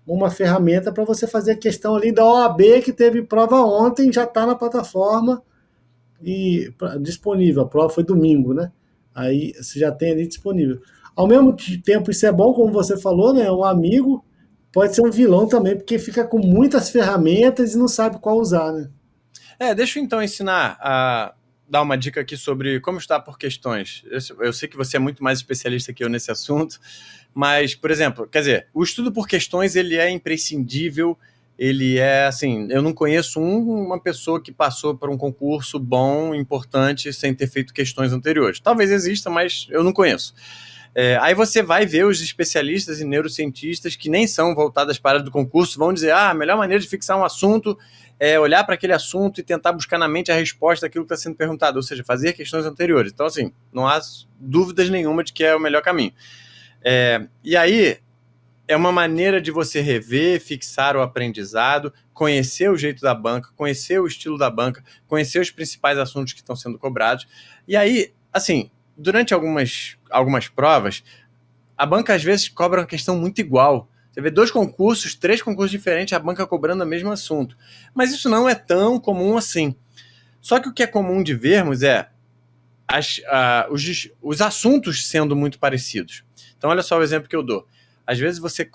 uma ferramenta para você fazer a questão ali da OAB, que teve prova ontem, já está na plataforma e disponível. A prova foi domingo, né? Aí você já tem ali disponível. Ao mesmo tempo, isso é bom, como você falou, né? Um amigo pode ser um vilão também, porque fica com muitas ferramentas e não sabe qual usar, né? Deixa eu então ensinar a dar uma dica aqui sobre como estudar por questões. Eu sei que você é muito mais especialista que eu nesse assunto, mas, por exemplo, quer dizer, o estudo por questões, ele é imprescindível, ele é, assim, eu não conheço uma pessoa que passou por um concurso bom, importante, sem ter feito questões anteriores. Talvez exista, mas eu não conheço. Aí você vai ver os especialistas e neurocientistas que nem são voltadas para a área do concurso, vão dizer, a melhor maneira de fixar um assunto é olhar para aquele assunto e tentar buscar na mente a resposta daquilo que está sendo perguntado, ou seja, fazer questões anteriores. Então, assim, não há dúvidas nenhuma de que é o melhor caminho. E aí, é uma maneira de você rever, fixar o aprendizado, conhecer o jeito da banca, conhecer o estilo da banca, conhecer os principais assuntos que estão sendo cobrados. E aí, assim, durante algumas provas, a banca às vezes cobra uma questão muito igual. Você vê 2 concursos, 3 concursos diferentes, a banca cobrando o mesmo assunto. Mas isso não é tão comum assim. Só que o que é comum de vermos é os assuntos sendo muito parecidos. Então, olha só o exemplo que eu dou. Às vezes você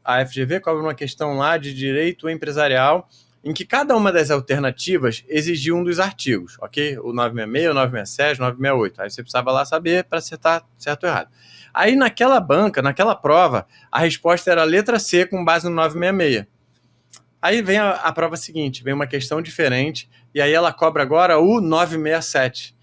a FGV cobra uma questão lá de direito empresarial, em que cada uma das alternativas exigia um dos artigos, ok? O 966, o 967, o 968. Aí você precisava lá saber para acertar certo ou errado. Aí naquela banca, naquela prova, a resposta era a letra C com base no 966. Aí vem a prova seguinte, vem uma questão diferente, e aí ela cobra agora o 967.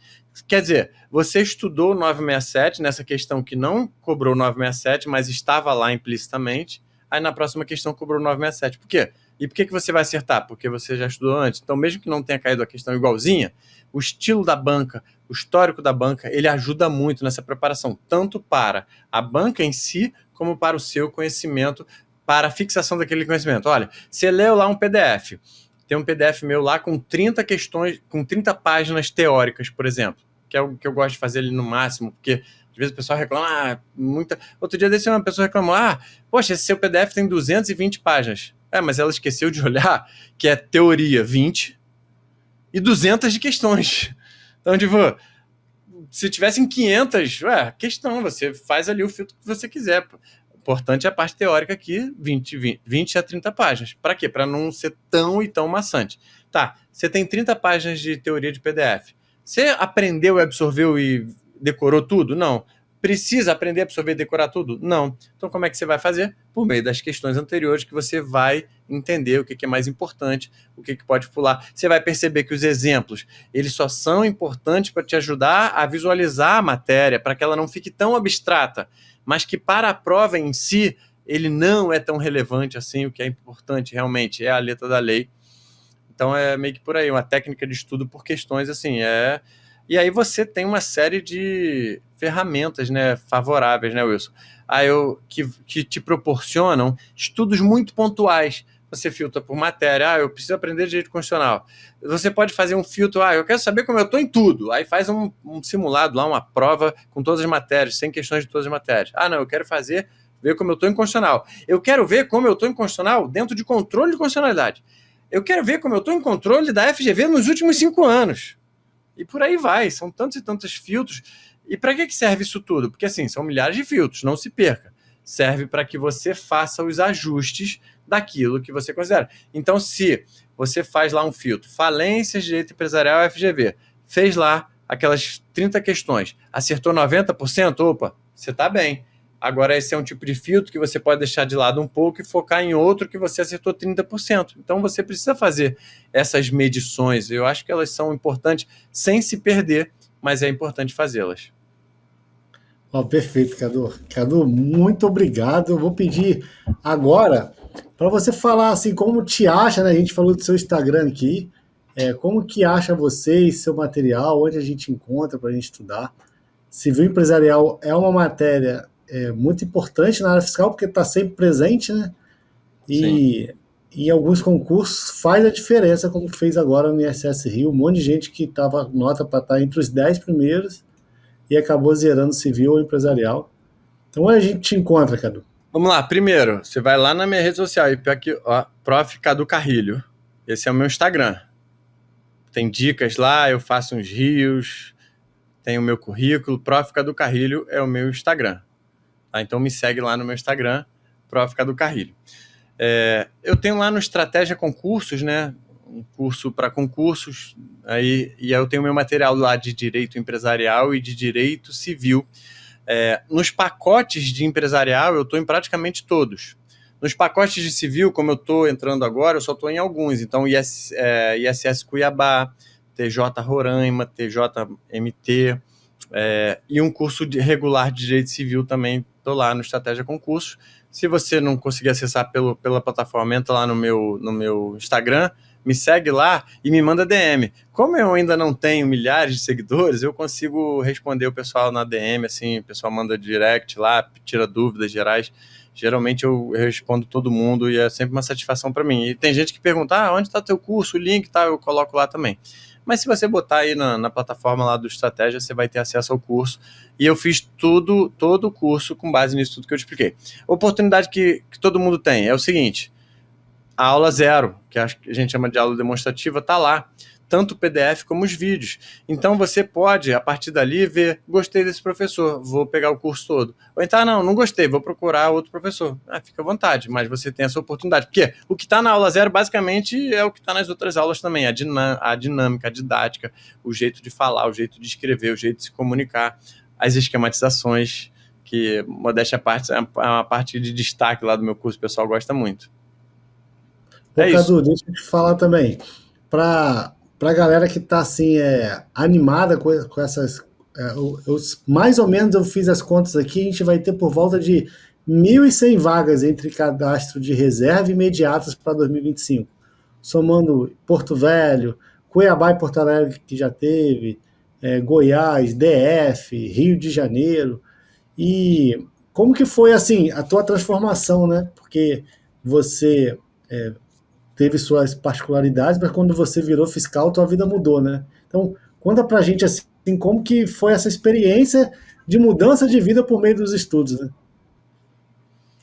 Quer dizer, você estudou o 967 nessa questão que não cobrou o 967, mas estava lá implicitamente, aí na próxima questão cobrou o 967. Por quê? E por que você vai acertar? Porque você já estudou antes. Então, mesmo que não tenha caído a questão igualzinha, o estilo da banca, o histórico da banca, ele ajuda muito nessa preparação, tanto para a banca em si, como para o seu conhecimento, para a fixação daquele conhecimento. Olha, você leu lá um PDF, tem um PDF meu lá com 30 questões, com 30 páginas teóricas, por exemplo, que é o que eu gosto de fazer ali no máximo, porque às vezes o pessoal reclama, Outro dia desse uma pessoa reclamou, poxa, esse seu PDF tem 220 páginas. Mas ela esqueceu de olhar que é teoria 20 e 200 de questões. Então, tipo, se tivessem 500, questão, você faz ali o filtro que você quiser. O importante é a parte teórica aqui, 20 a 30 páginas. Para quê? Para não ser tão e tão maçante. Tá, você tem 30 páginas de teoria de PDF. Você aprendeu e absorveu e decorou tudo? Não. Precisa aprender a absorver e decorar tudo? Não. Então, como é que você vai fazer? Por meio das questões anteriores que você vai entender o que é mais importante, o que pode pular. Você vai perceber que os exemplos, eles só são importantes para te ajudar a visualizar a matéria, para que ela não fique tão abstrata, mas que para a prova em si, ele não é tão relevante assim. O que é importante realmente é a letra da lei. Então é meio que por aí, uma técnica de estudo por questões assim, E aí você tem uma série de ferramentas, né, favoráveis, né, Wilson? Que te proporcionam estudos muito pontuais. Você filtra por matéria, eu preciso aprender direito constitucional. Você pode fazer um filtro, eu quero saber como eu estou em tudo. Aí faz um simulado lá, uma prova com todas as matérias, 100 questões de todas as matérias. Não, eu quero ver como eu estou em constitucional. Eu quero ver como eu estou em constitucional dentro de controle de constitucionalidade. Eu quero ver como eu estou em controle da FGV nos últimos 5 anos. E por aí vai, são tantos e tantos filtros. E para que serve isso tudo? Porque assim, são milhares de filtros, não se perca. Serve para que você faça os ajustes daquilo que você considera. Então, se você faz lá um filtro, falências de direito empresarial FGV, fez lá aquelas 30 questões, acertou 90%, opa, você está bem. Agora, esse é um tipo de filtro que você pode deixar de lado um pouco e focar em outro que você acertou 30%. Então, você precisa fazer essas medições. Eu acho que elas são importantes sem se perder, mas é importante fazê-las. Perfeito, Cadu. Cadu, muito obrigado. Eu vou pedir agora para você falar assim como te acha, né? A gente falou do seu Instagram aqui. Como que acha você e seu material, onde a gente encontra para a gente estudar. Civil empresarial é uma matéria muito importante na área fiscal, porque está sempre presente, né? E em alguns concursos faz a diferença, como fez agora no ISS Rio. Um monte de gente que estava nota para estar entre os 10 primeiros e acabou zerando civil ou empresarial. Então a gente te encontra, Cadu. Vamos lá, primeiro, você vai lá na minha rede social, aqui, Prof. Cadu Carrilho. Esse é o meu Instagram. Tem dicas lá, eu faço uns rios, tem o meu currículo. Prof. Cadu Carrilho é o meu Instagram. Então me segue lá no meu Instagram, Prof. Cadu Carrilho. Eu tenho lá no Estratégia Concursos, né? Um curso para concursos, e aí eu tenho meu material lá de direito empresarial e de direito civil. Nos pacotes de empresarial, eu estou em praticamente todos. Nos pacotes de civil, como eu estou entrando agora, eu só estou em alguns. Então, ISS Cuiabá, TJ Roraima, TJMT, e um curso regular de direito civil também estou lá no Estratégia Concursos. Se você não conseguir acessar pela plataforma, entra lá no meu Instagram, me segue lá e me manda DM. Como eu ainda não tenho milhares de seguidores, eu consigo responder o pessoal na DM, assim, o pessoal manda direct lá, tira dúvidas gerais. Geralmente eu respondo todo mundo e é sempre uma satisfação para mim. E tem gente que pergunta, onde está teu curso, o link, tá? Eu coloco lá também. Mas se você botar aí na plataforma lá do Estratégia, você vai ter acesso ao curso. E eu fiz todo o curso com base nisso tudo que eu te expliquei. A oportunidade que todo mundo tem é o seguinte: a aula 0, que a gente chama de aula demonstrativa, está lá. Tanto o PDF como os vídeos. Então você pode, a partir dali, ver, gostei desse professor, vou pegar o curso todo. Ou então, não gostei, vou procurar outro professor. Fica à vontade, mas você tem essa oportunidade. Porque o que está na aula 0, basicamente, é o que está nas outras aulas também. A dinâmica, a didática, o jeito de falar, o jeito de escrever, o jeito de se comunicar, as esquematizações, que, modéstia à parte, é uma parte de destaque lá do meu curso, o pessoal gosta muito. Cadu, deixa eu te falar também. Para a galera que está assim, animada com essas. Mais ou menos eu fiz as contas aqui, a gente vai ter por volta de 1.100 vagas entre cadastro de reserva e imediatas para 2025. Somando Porto Velho, Cuiabá e Porto Alegre, que já teve, Goiás, DF, Rio de Janeiro. E como que foi assim a tua transformação, né? Porque você teve suas particularidades, mas quando você virou fiscal, tua vida mudou, né? Então, conta pra gente assim, como que foi essa experiência de mudança de vida por meio dos estudos, né?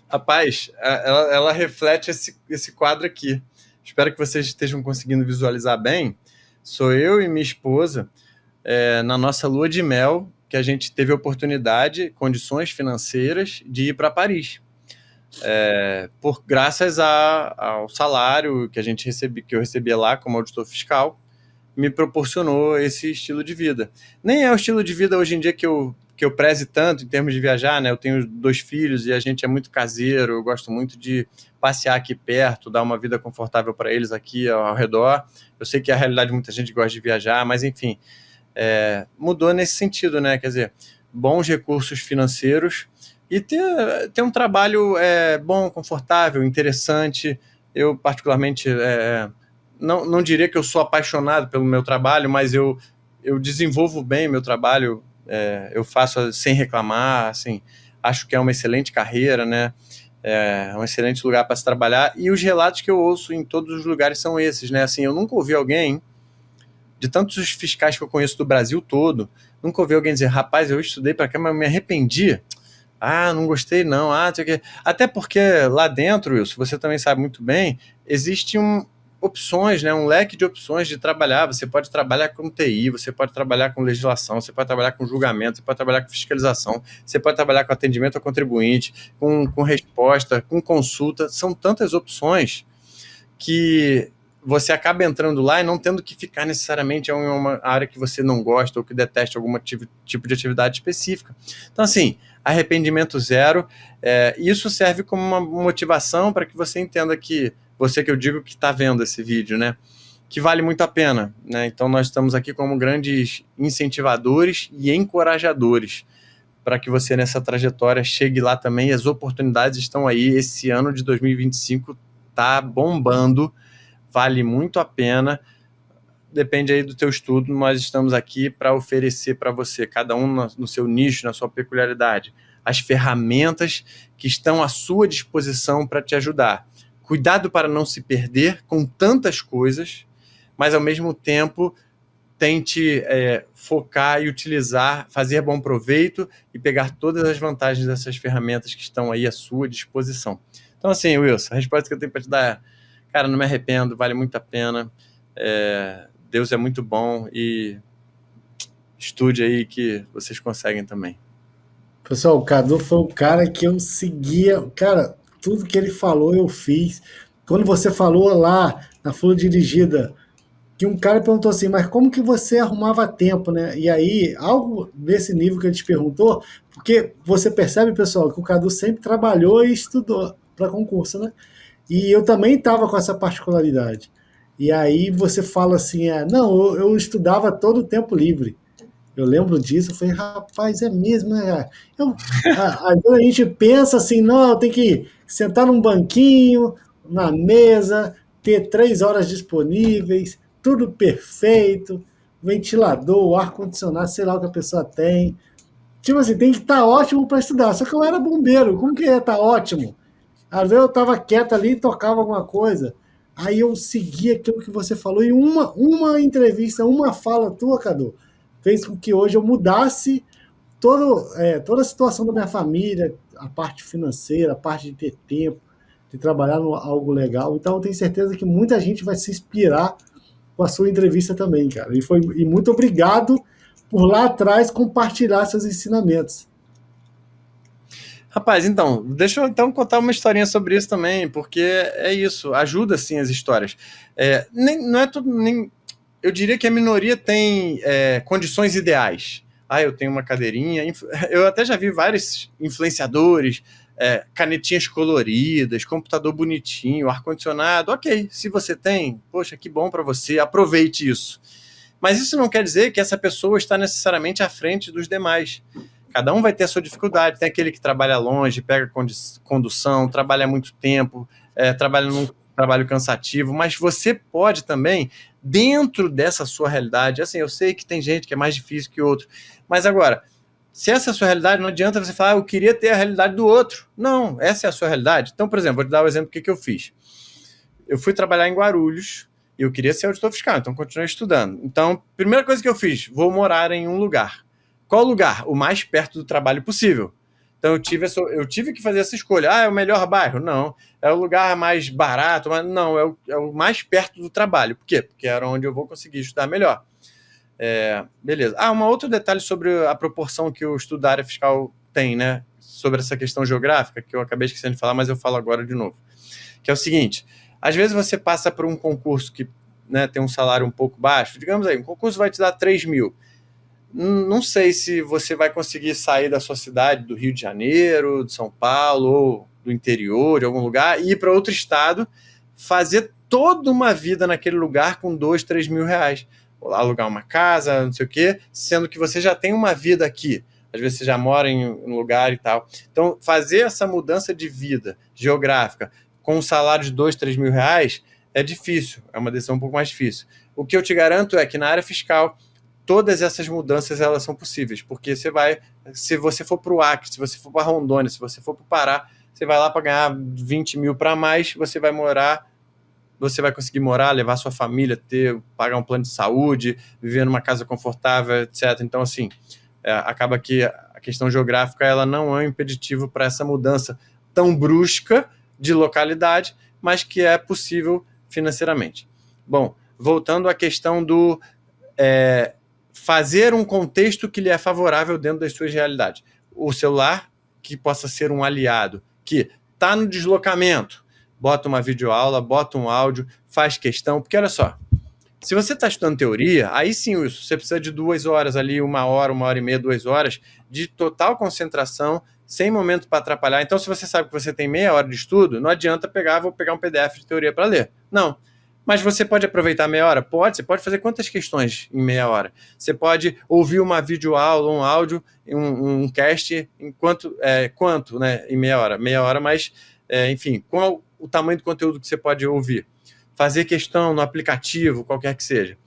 Rapaz, ela reflete esse quadro aqui. Espero que vocês estejam conseguindo visualizar bem. Sou eu e minha esposa, na nossa lua de mel, que a gente teve oportunidade, condições financeiras, de ir para Paris. Graças ao salário que eu recebia lá como auditor fiscal. me proporcionou esse estilo de vida. Nem é o estilo de vida hoje em dia que eu preze tanto em termos de viajar, né? Eu tenho 2 filhos e a gente é muito caseiro, eu gosto muito de passear aqui perto, dar uma vida confortável para eles aqui ao redor. Eu sei que é a realidade de muita gente que gosta de viajar, mas enfim, mudou nesse sentido, né? Quer dizer, bons recursos financeiros e ter um trabalho bom, confortável, interessante. Eu, particularmente, não diria que eu sou apaixonado pelo meu trabalho, mas eu desenvolvo bem meu trabalho, eu faço sem reclamar, assim, acho que é uma excelente carreira, né? É um excelente lugar para se trabalhar, e os relatos que eu ouço em todos os lugares são esses, né? Assim, eu nunca ouvi alguém, de tantos os fiscais que eu conheço do Brasil todo, nunca ouvi alguém dizer, rapaz, eu estudei para cá, mas me arrependi. Ah, não gostei não. Ah, não sei o quê. Até porque lá dentro, Wilson, você também sabe muito bem, existe opções, né, um leque de opções de trabalhar. Você pode trabalhar com TI, você pode trabalhar com legislação, você pode trabalhar com julgamento, você pode trabalhar com fiscalização, você pode trabalhar com atendimento ao contribuinte, com resposta, com consulta. São tantas opções que você acaba entrando lá e não tendo que ficar necessariamente em uma área que você não gosta ou que deteste algum tipo de atividade específica. Então, assim, arrependimento zero. Isso serve como uma motivação para que você entenda que, você que eu digo que está vendo esse vídeo, né, que vale muito a pena, né? Então, nós estamos aqui como grandes incentivadores e encorajadores para que você, nessa trajetória, chegue lá também. As oportunidades estão aí. Esse ano de 2025 está bombando, vale muito a pena. Depende aí do teu estudo, nós estamos aqui para oferecer para você, cada um no seu nicho, na sua peculiaridade, as ferramentas que estão à sua disposição para te ajudar. Cuidado para não se perder com tantas coisas, mas ao mesmo tempo tente focar e utilizar, fazer bom proveito e pegar todas as vantagens dessas ferramentas que estão aí à sua disposição. Então, assim, Wilson, a resposta que eu tenho para te dar é, cara, não me arrependo, vale muito a pena. Deus é muito bom e estude aí que vocês conseguem também. Pessoal, o Cadu foi o cara que eu seguia. Cara, tudo que ele falou eu fiz. Quando você falou lá na Folha Dirigida, que um cara perguntou assim, mas como que você arrumava tempo, né? E aí, algo desse nível que ele te perguntou, porque você percebe, pessoal, que o Cadu sempre trabalhou e estudou para concurso, né? E eu também estava com essa particularidade. E aí você fala assim, não, eu estudava todo o tempo livre. Eu lembro disso, eu falei, rapaz, é mesmo, né, cara? Às vezes a gente pensa assim, não, eu tenho que sentar num banquinho, na mesa, ter 3 horas disponíveis, tudo perfeito, ventilador, ar-condicionado, sei lá o que a pessoa tem. Tipo assim, tem que estar ótimo para estudar. Só que eu era bombeiro, como que ia estar ótimo? Às vezes eu estava quieto ali e tocava alguma coisa. Aí eu seguia aquilo que você falou e uma entrevista, uma fala tua, Cadu, fez com que hoje eu mudasse toda a situação da minha família, a parte financeira, a parte de ter tempo, de trabalhar em algo legal. Então eu tenho certeza que muita gente vai se inspirar com a sua entrevista também, cara. E muito obrigado por lá atrás compartilhar seus ensinamentos. Rapaz, então, deixa eu então contar uma historinha sobre isso também, porque é isso, ajuda sim as histórias. Não é tudo, eu diria que a minoria tem condições ideais. Ah, eu tenho uma cadeirinha. Eu até já vi vários influenciadores, canetinhas coloridas, computador bonitinho, ar-condicionado. Ok, se você tem, poxa, que bom para você, aproveite isso. Mas isso não quer dizer que essa pessoa está necessariamente à frente dos demais. Cada um vai ter a sua dificuldade. Tem aquele que trabalha longe, pega condução, trabalha muito tempo, trabalha num trabalho cansativo, mas você pode também, dentro dessa sua realidade, assim, eu sei que tem gente que é mais difícil que outro, mas agora, se essa é a sua realidade, não adianta você falar, eu queria ter a realidade do outro. Não, essa é a sua realidade. Então, por exemplo, vou te dar o exemplo do que eu fiz. Eu fui trabalhar em Guarulhos e eu queria ser auditor fiscal, então continuei estudando. Então, primeira coisa que eu fiz, vou morar em um lugar. Qual lugar? O mais perto do trabalho possível. Então eu tive que fazer essa escolha. Ah, é o melhor bairro? Não. É o lugar mais barato? Mas não, é o mais perto do trabalho. Por quê? Porque era onde eu vou conseguir estudar melhor. Beleza. Um outro detalhe sobre a proporção que o estudo da área fiscal tem, né? Sobre essa questão geográfica, que eu acabei esquecendo de falar, mas eu falo agora de novo. Que é o seguinte, às vezes você passa por um concurso que né, tem um salário um pouco baixo, digamos aí, um concurso vai te dar 3 mil. Não sei se você vai conseguir sair da sua cidade, do Rio de Janeiro, de São Paulo, ou do interior, de algum lugar, e ir para outro estado, fazer toda uma vida naquele lugar com 2, 3 mil reais. Alugar uma casa, não sei o quê, sendo que você já tem uma vida aqui. Às vezes você já mora em um lugar e tal. Então, fazer essa mudança de vida geográfica com um salário de 2, 3 mil reais é difícil, é uma decisão um pouco mais difícil. O que eu te garanto é que na área fiscal, todas essas mudanças elas são possíveis, porque você vai, se você for para o Acre, se você for para Rondônia, se você for para o Pará, você vai lá para ganhar 20 mil para mais, você vai conseguir morar, levar sua família, pagar um plano de saúde, viver numa casa confortável, etc. Então, assim, acaba que a questão geográfica ela não é um impeditivo para essa mudança tão brusca de localidade, mas que é possível financeiramente. Bom, voltando à questão do fazer um contexto que lhe é favorável dentro das suas realidades. O celular, que possa ser um aliado, que está no deslocamento, bota uma videoaula, bota um áudio, faz questão, porque olha só, se você está estudando teoria, aí sim, Wilson, você precisa de 2 horas ali, 1 hora e meia, 2 horas, de total concentração, sem momento para atrapalhar. Então, se você sabe que você tem meia hora de estudo, não adianta vou pegar um PDF de teoria para ler. Não. Mas você pode aproveitar meia hora? Pode. Você pode fazer quantas questões em meia hora? Você pode ouvir uma videoaula, um áudio, um cast, quanto, né, em meia hora? Meia hora, mas, enfim, qual o tamanho do conteúdo que você pode ouvir? Fazer questão no aplicativo, qualquer que seja.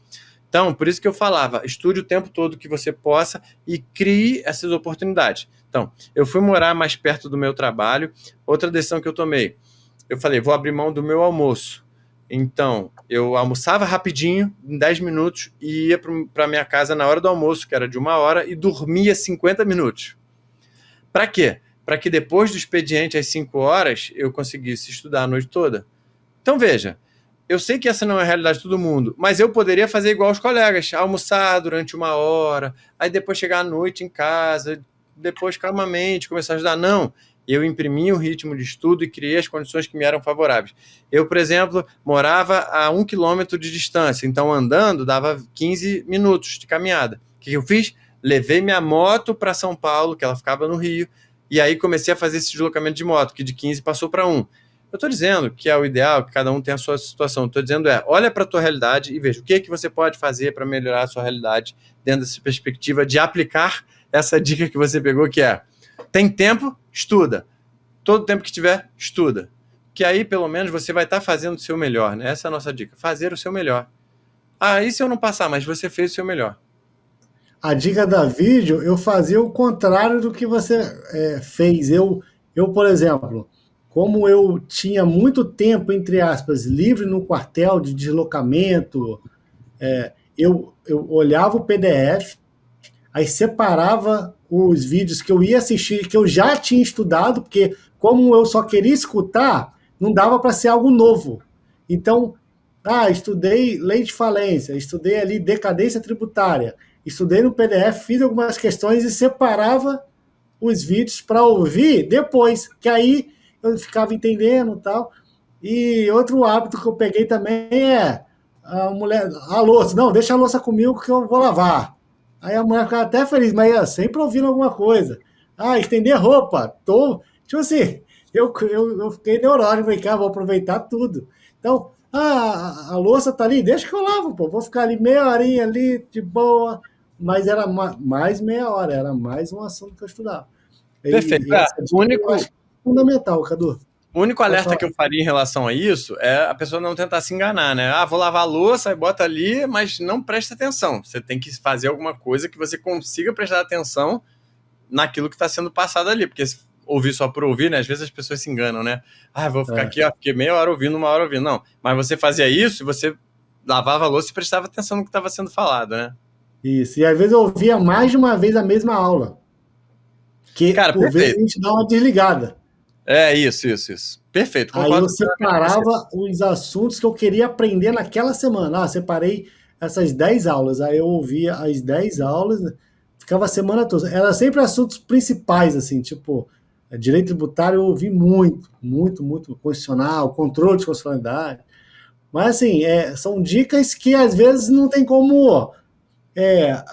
Então, por isso que eu falava, estude o tempo todo que você possa e crie essas oportunidades. Então, eu fui morar mais perto do meu trabalho. Outra decisão que eu tomei, eu falei, vou abrir mão do meu almoço. Então, eu almoçava rapidinho, em 10 minutos, e ia para minha casa na hora do almoço, que era de 1 hora, e dormia 50 minutos. Para quê? Para que depois do expediente, às 5 horas, eu conseguisse estudar a noite toda. Então, veja, eu sei que essa não é a realidade de todo mundo, mas eu poderia fazer igual os colegas, almoçar durante 1 hora, aí depois chegar à noite em casa, depois calmamente começar a ajudar. Não, eu imprimi o ritmo de estudo e criei as condições que me eram favoráveis. Eu, por exemplo, morava a 1 quilômetro de distância, então andando dava 15 minutos de caminhada. O que eu fiz? Levei minha moto para São Paulo, que ela ficava no Rio, e aí comecei a fazer esse deslocamento de moto, que de 15 passou para 1. Eu estou dizendo que é o ideal, que cada um tem a sua situação. Estou dizendo olha para a tua realidade e veja o que você pode fazer para melhorar a sua realidade dentro dessa perspectiva de aplicar essa dica que você pegou, que tem tempo, estuda. Todo tempo que tiver, estuda. Que aí, pelo menos, você vai estar fazendo o seu melhor, né? Essa é a nossa dica, fazer o seu melhor. E se eu não passar, mas você fez o seu melhor. A dica da vídeo, eu fazia o contrário do que você fez. Eu, por exemplo, como eu tinha muito tempo, entre aspas, livre no quartel de deslocamento, eu olhava o PDF, aí separava os vídeos que eu ia assistir, que eu já tinha estudado, porque como eu só queria escutar, não dava para ser algo novo. Então, estudei lei de falência, estudei ali decadência tributária, estudei no PDF, fiz algumas questões e separava os vídeos para ouvir depois, que aí eu ficava entendendo e tal. E outro hábito que eu peguei também a mulher, a louça. Não, deixa a louça comigo que eu vou lavar. Aí a mulher ficava até feliz, mas sempre ouvindo alguma coisa. Estender roupa. Tipo assim, eu fiquei neurótico, falei, vou aproveitar tudo. Então, a louça tá ali, deixa que eu lavo, pô. Vou ficar ali meia horinha ali, de boa. Mas era mais meia hora, era mais um assunto que eu estudava. Perfeito. O único... Eu acho fundamental, Cadu. O único alerta que eu faria em relação a isso é a pessoa não tentar se enganar, né? Vou lavar a louça, e bota ali, mas não presta atenção. Você tem que fazer alguma coisa que você consiga prestar atenção naquilo que está sendo passado ali, porque se ouvir só por ouvir, né? Às vezes as pessoas se enganam, né? Vou ficar aqui, fiquei meia hora ouvindo, 1 hora ouvindo. Não, mas você fazia isso e você lavava a louça e prestava atenção no que estava sendo falado, né? Isso, e às vezes eu ouvia mais de uma vez a mesma aula. Que, cara, por perfeito. vezes, a gente dá uma desligada. Isso. Perfeito. Aí eu separava os assuntos que eu queria aprender naquela semana. Separei essas 10 aulas. Aí eu ouvia as 10 aulas, ficava a semana toda. Era sempre assuntos principais, assim, tipo, direito tributário eu ouvi muito. Constitucional, controle de constitucionalidade. Mas assim, são dicas que às vezes não tem como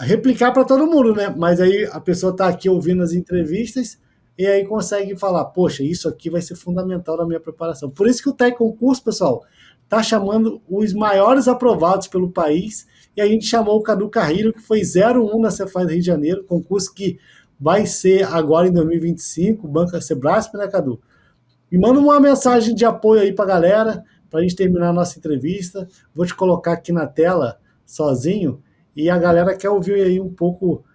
replicar para todo mundo, né? Mas aí a pessoa está aqui ouvindo as entrevistas e aí consegue falar, poxa, isso aqui vai ser fundamental na minha preparação. Por isso que o TEC Concurso, pessoal, está chamando os maiores aprovados pelo país, e a gente chamou o Cadu Carrilho, que foi 01 na Cefaz Rio de Janeiro, concurso que vai ser agora em 2025, Banca Sebrasp, né, Cadu? E manda uma mensagem de apoio aí para a galera, para a gente terminar a nossa entrevista. Vou te colocar aqui na tela, sozinho, e a galera quer ouvir aí um pouco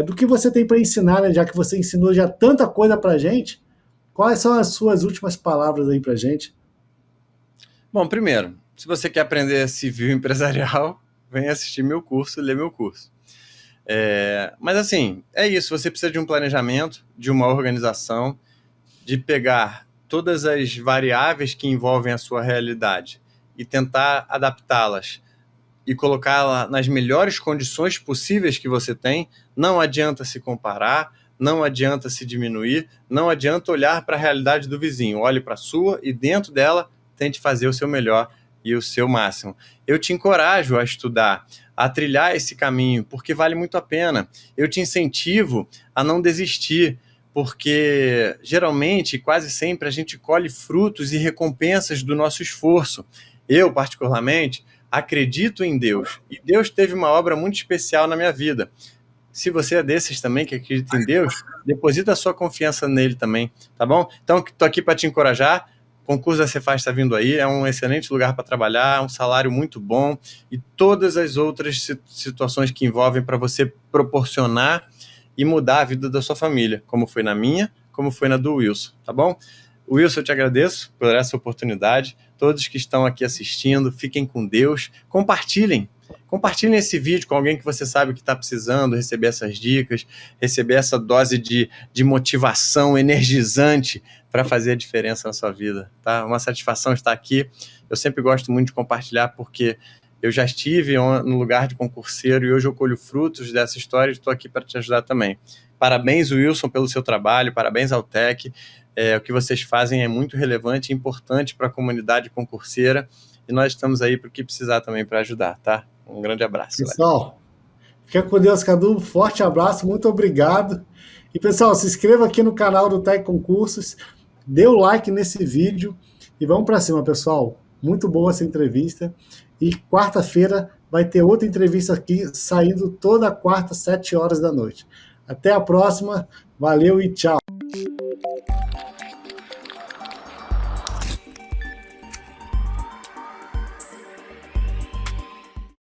do que você tem para ensinar, né? Já que você ensinou já tanta coisa para a gente. Quais são as suas últimas palavras aí para a gente? Bom, primeiro, se você quer aprender civil empresarial, vem assistir meu curso e ler meu curso. Mas assim, é isso, você precisa de um planejamento, de uma organização, de pegar todas as variáveis que envolvem a sua realidade e tentar adaptá-las e colocá-la nas melhores condições possíveis que você tem. Não adianta se comparar, não adianta se diminuir, não adianta olhar para a realidade do vizinho. Olhe para a sua e dentro dela tente fazer o seu melhor e o seu máximo. Eu te encorajo a estudar, a trilhar esse caminho, porque vale muito a pena. Eu te incentivo a não desistir, porque geralmente, quase sempre, a gente colhe frutos e recompensas do nosso esforço. Eu, particularmente, acredito em Deus, e Deus teve uma obra muito especial na minha vida. Se você é desses também que acredita em Deus, deposita a sua confiança nele também, tá bom? Então, estou aqui para te encorajar. O concurso da Cefaz está vindo aí, é um excelente lugar para trabalhar, um salário muito bom e todas as outras situações que envolvem para você proporcionar e mudar a vida da sua família, como foi na minha, como foi na do Wilson, tá bom? Wilson, eu te agradeço por essa oportunidade. Todos que estão aqui assistindo, fiquem com Deus. Compartilhem esse vídeo com alguém que você sabe que está precisando receber essas dicas, receber essa dose de motivação energizante para fazer a diferença na sua vida, tá? Uma satisfação estar aqui. Eu sempre gosto muito de compartilhar porque eu já estive no lugar de concurseiro e hoje eu colho frutos dessa história e estou aqui para te ajudar também. Parabéns, Wilson, pelo seu trabalho, parabéns ao TEC. O que vocês fazem é muito relevante e importante para a comunidade concurseira e nós estamos aí para o que precisar também para ajudar, tá? Um grande abraço. Pessoal, fica com Deus, Cadu. Forte abraço, muito obrigado. E pessoal, se inscreva aqui no canal do TEC Concursos, dê o like nesse vídeo e vamos para cima, pessoal. Muito boa essa entrevista. E quarta-feira vai ter outra entrevista aqui, saindo toda quarta, 7 horas da noite. Até a próxima, valeu e tchau.